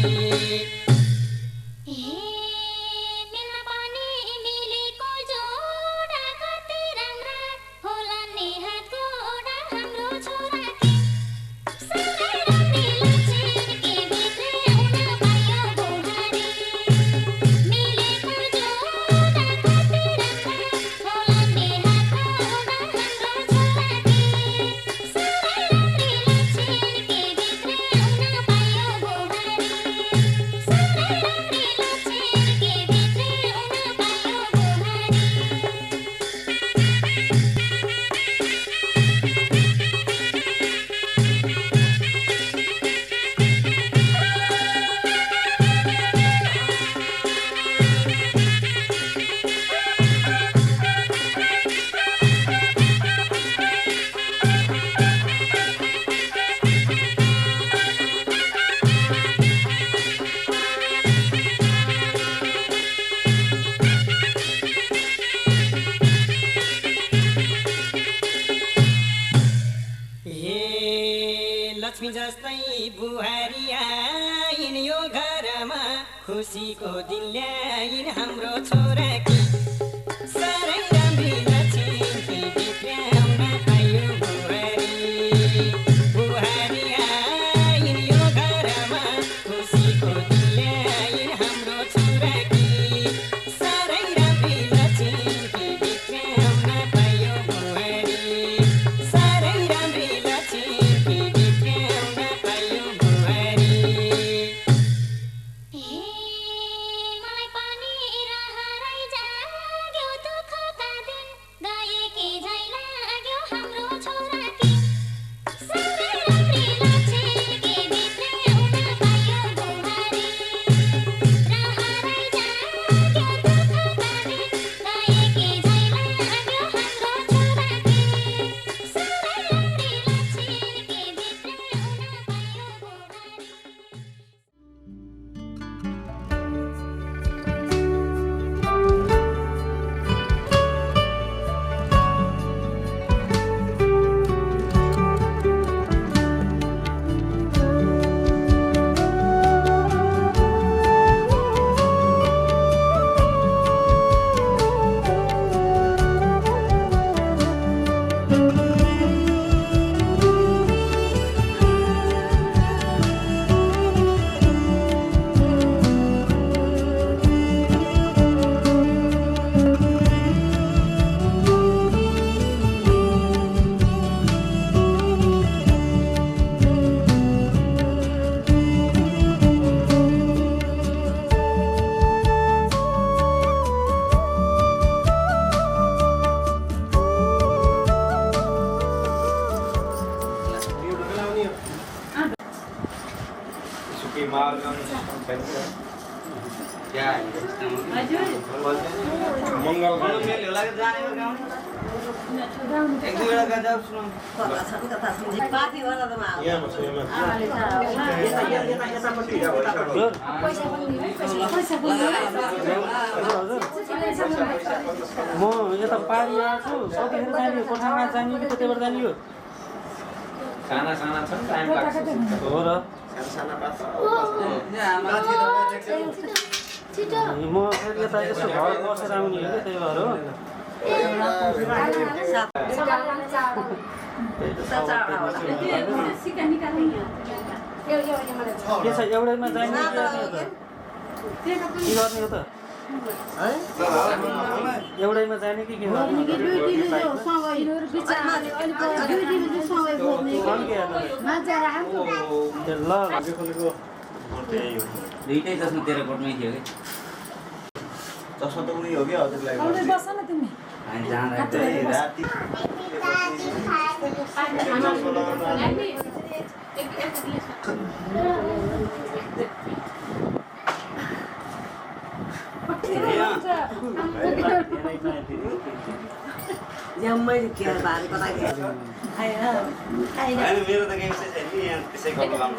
लक्ष्मी जस्तै बुहारी आइन् यो घरमा खुसीको दिन ल्याइन् हाम्रो छोरा कि साह्रै राम्री लक्ष्मी कि बिग्राउन पायो बुहारी बुहारी आइन् यो घरमा खुसीको दिन ल्याइन् हाम्रो छोरा कि साह्रै राम्री लक्ष्मी कि बिग्राउन पायो बुहारी साह्रै राम्री लक्ष्मी कि बिग्राउन पायो बुहारी मलाई पनि रहरै जाग्यो दुःखका दिन गएकी झै लाग्यो हाम्रो छोरा कि साह्रै राम्री लक्ष्मी कि बिग्राउन पायो बुहारी रहरै जाग्यो दुःखका दिन गएकी झै लाग्यो हाम्रो छोरा कि साह्रै राम्री लक्ष्मी कि बिग्राउन पायो बुहारी म यता पारी आएको छु कतिखेर जाने हो कोठामा जाने कि कतिबाट जाने हो साना साना छ टाइम लाग्छ हो र म यता यसो घर बसेर आउने हो त्यही भएर हो के छ एउटैमा जाने के गर्ने हो त एउटैमा जाने कि के दुईटै जसमा तेरो कोटमै थियो कि चस्मा त उनी हो कि हजुरलाई राति जम्मै के बारे बताइदिनु हैन मेरो त केही छैन नि यहाँ त्यसै गर्नु राम्रो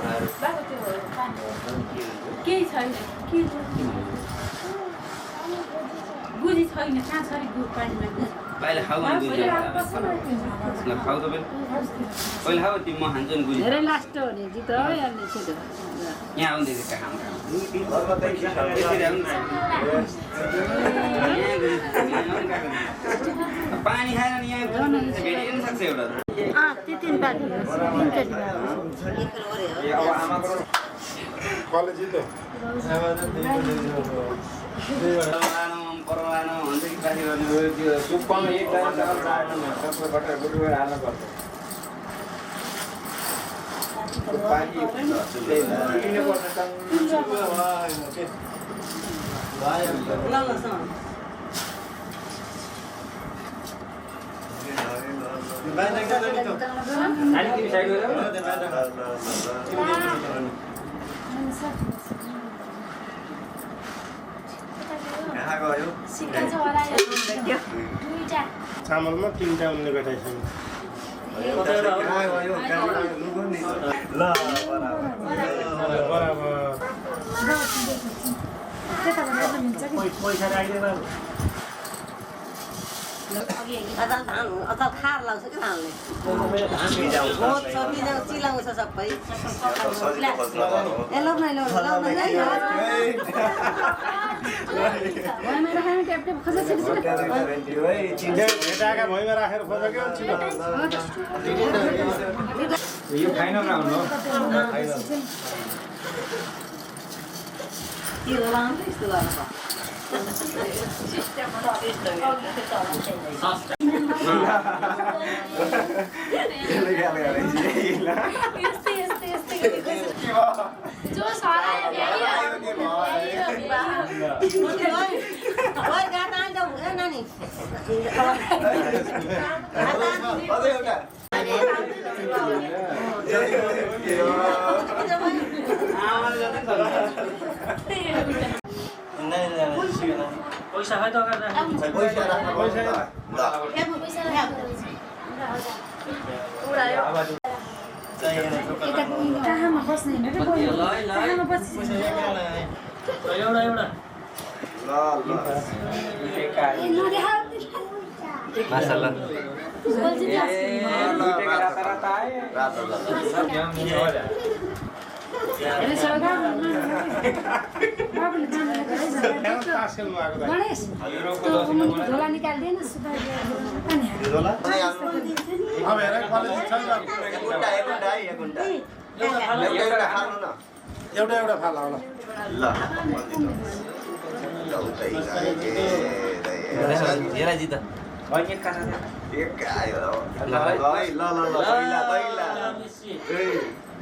केही छैन के गुजी छैन कहाँ छ रे गुड पानीमा पहिले खाऊ न गुजी ल खाऊ त पहिले खाऊ तिमी म खान्छु नि गुजी धेरै लास्ट हो नि जित हो यारले छिटो यहाँ आउँदै छ खाऊ पानी खाएर नि यहाँ भेटिन सक्छ एउटा त्यति बाटो तिनचोटि अब आमाको कलेज जित्यो परवानो हुन्छ कि बासी गर्नु सुक्काउनु एक टाइम सबै बट्टा गुडी गरेर हाल्नु पर्छ पानी किन्नुपर्छ चामलमा 3टा उनले बेटाइछन् अचार खार लाउँछ कि धानले चिलाउँछ सबै ए लौ न भेटाएका भुइँमा राखेर खोज के छिटो यो खाइन राम्रो पैसा है त झोला निकाल्दैन अब हेर कलेज छैन एउटा फाला होला हेरा जित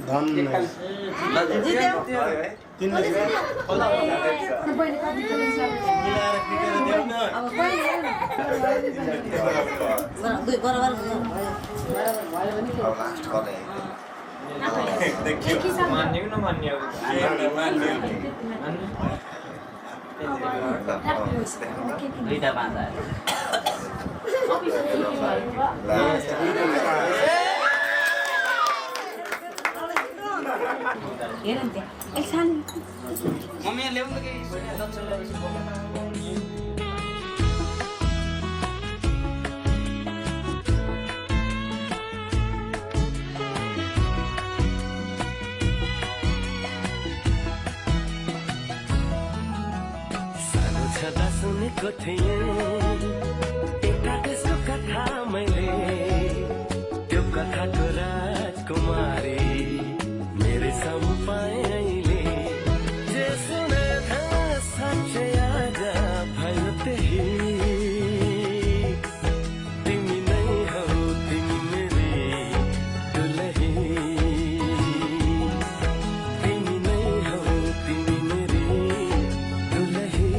धन दुईटा बाँधा मम्मी ल्याउनु के सानो छँदा सुनेको थिएँ एउटा त्यसको कथा मैले त्यो कथाको राजकुमारी मेरै सामु पाएँ अहिले जे सुने था साँच्चै आज भयो त्यही तिमी नै हौ तिमी मेरी दुलही तिमी नै हौ तिमी मेरी दुलही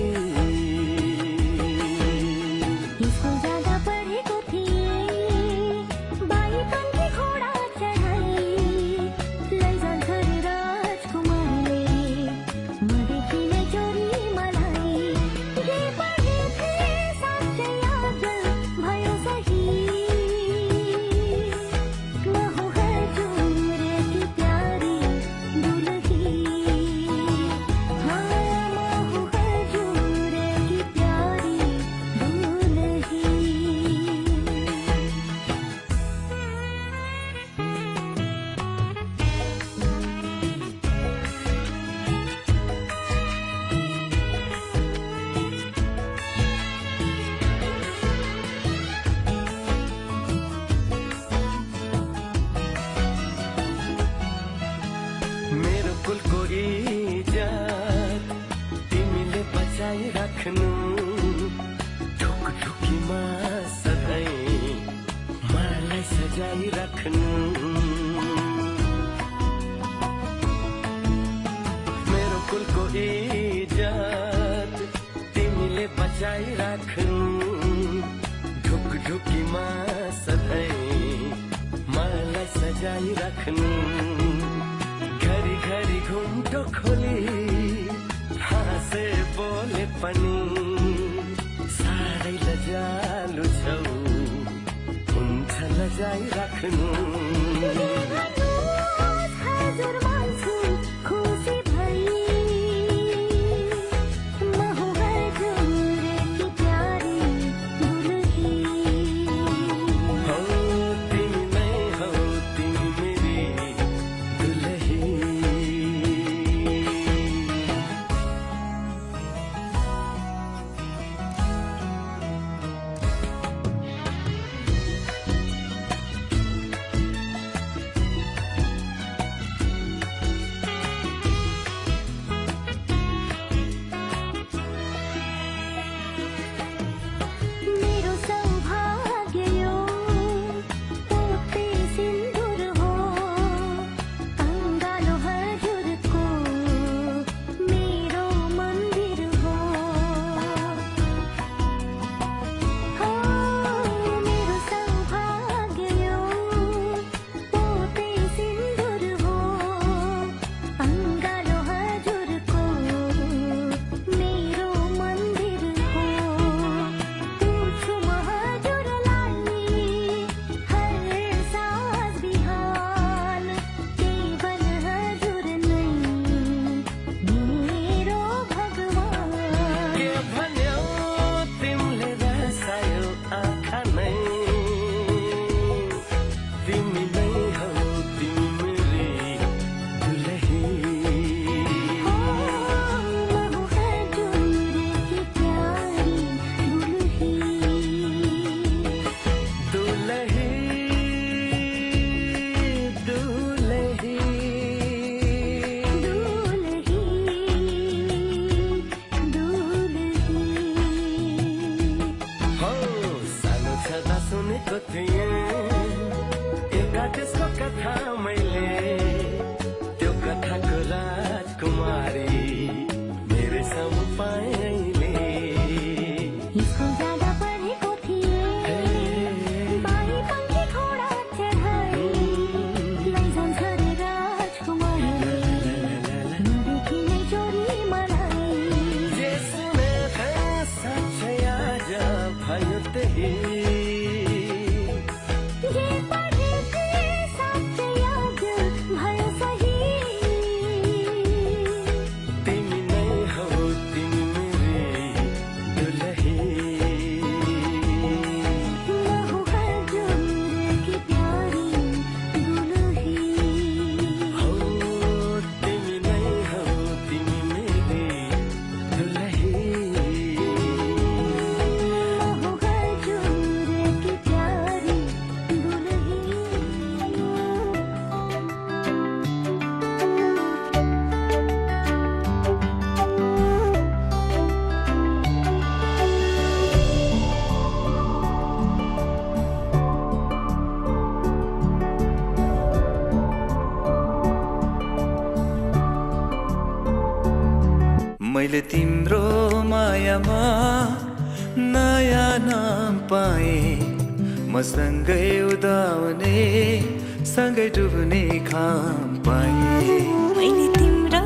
चौकीमा सधैँ मलाई सजाइराख्नु घरि घरि घुम्टो खोली हाँसे बोले पनि साह्रै लजालु छौ हुन्छ लजाइराख्नु हजुर मान्छु खुसी भई म हूँ हजुरकी प्यारी दुलही हौ तिमी नै हौ तिमी मेरी दुलही मेरो सौभाग्य यो पोते सिन्दुर हो अङ्गालो हजुरको मेरो मन्दिर हो मेरो सौभाग्य यो पोते सिन्दुर हो अङ्गालो हजुरको मेरो मन्दिर हो पूछु म हजुरलाई हर साँझ बिहान केवल हजुर नै मेरो भगवान के भन्यौ तिमीले रसायो आँखा नै तिमी नै हौ तिमी मेरी दुलही म हूँ हजुरकी प्यारी दुलही दुलही दुलही हो सानो छँदा सुनेको थिएँ एउटा त्यसको कथा मैले त्यो कथाको राजकुमारी मेरो सामु पाएँ अहिले स्कुल जाँदा पढेको थिएँ बारी पङ्खी घोडा चढाई लैजान्छ रे राजकुमारले नदेखि नै चोरी मलाई जे सुनेको साँच्चै आज भयो त्यही जे पढेको साँच्चै याद भयो सही तिमी नै हौ तिमी मेरी दुलही म हूँ हजुरकी प्यारी दुलही हो तिमी नै हौ तिमी मेरी दुलही म हूँ हजुरकी प्यारी दुलही मैले तिम्रो मायामा नयाँ नाम पाएँ म सँगै उदाउने सँगै डुब्ने खाम पाएँ मैले तिम्रो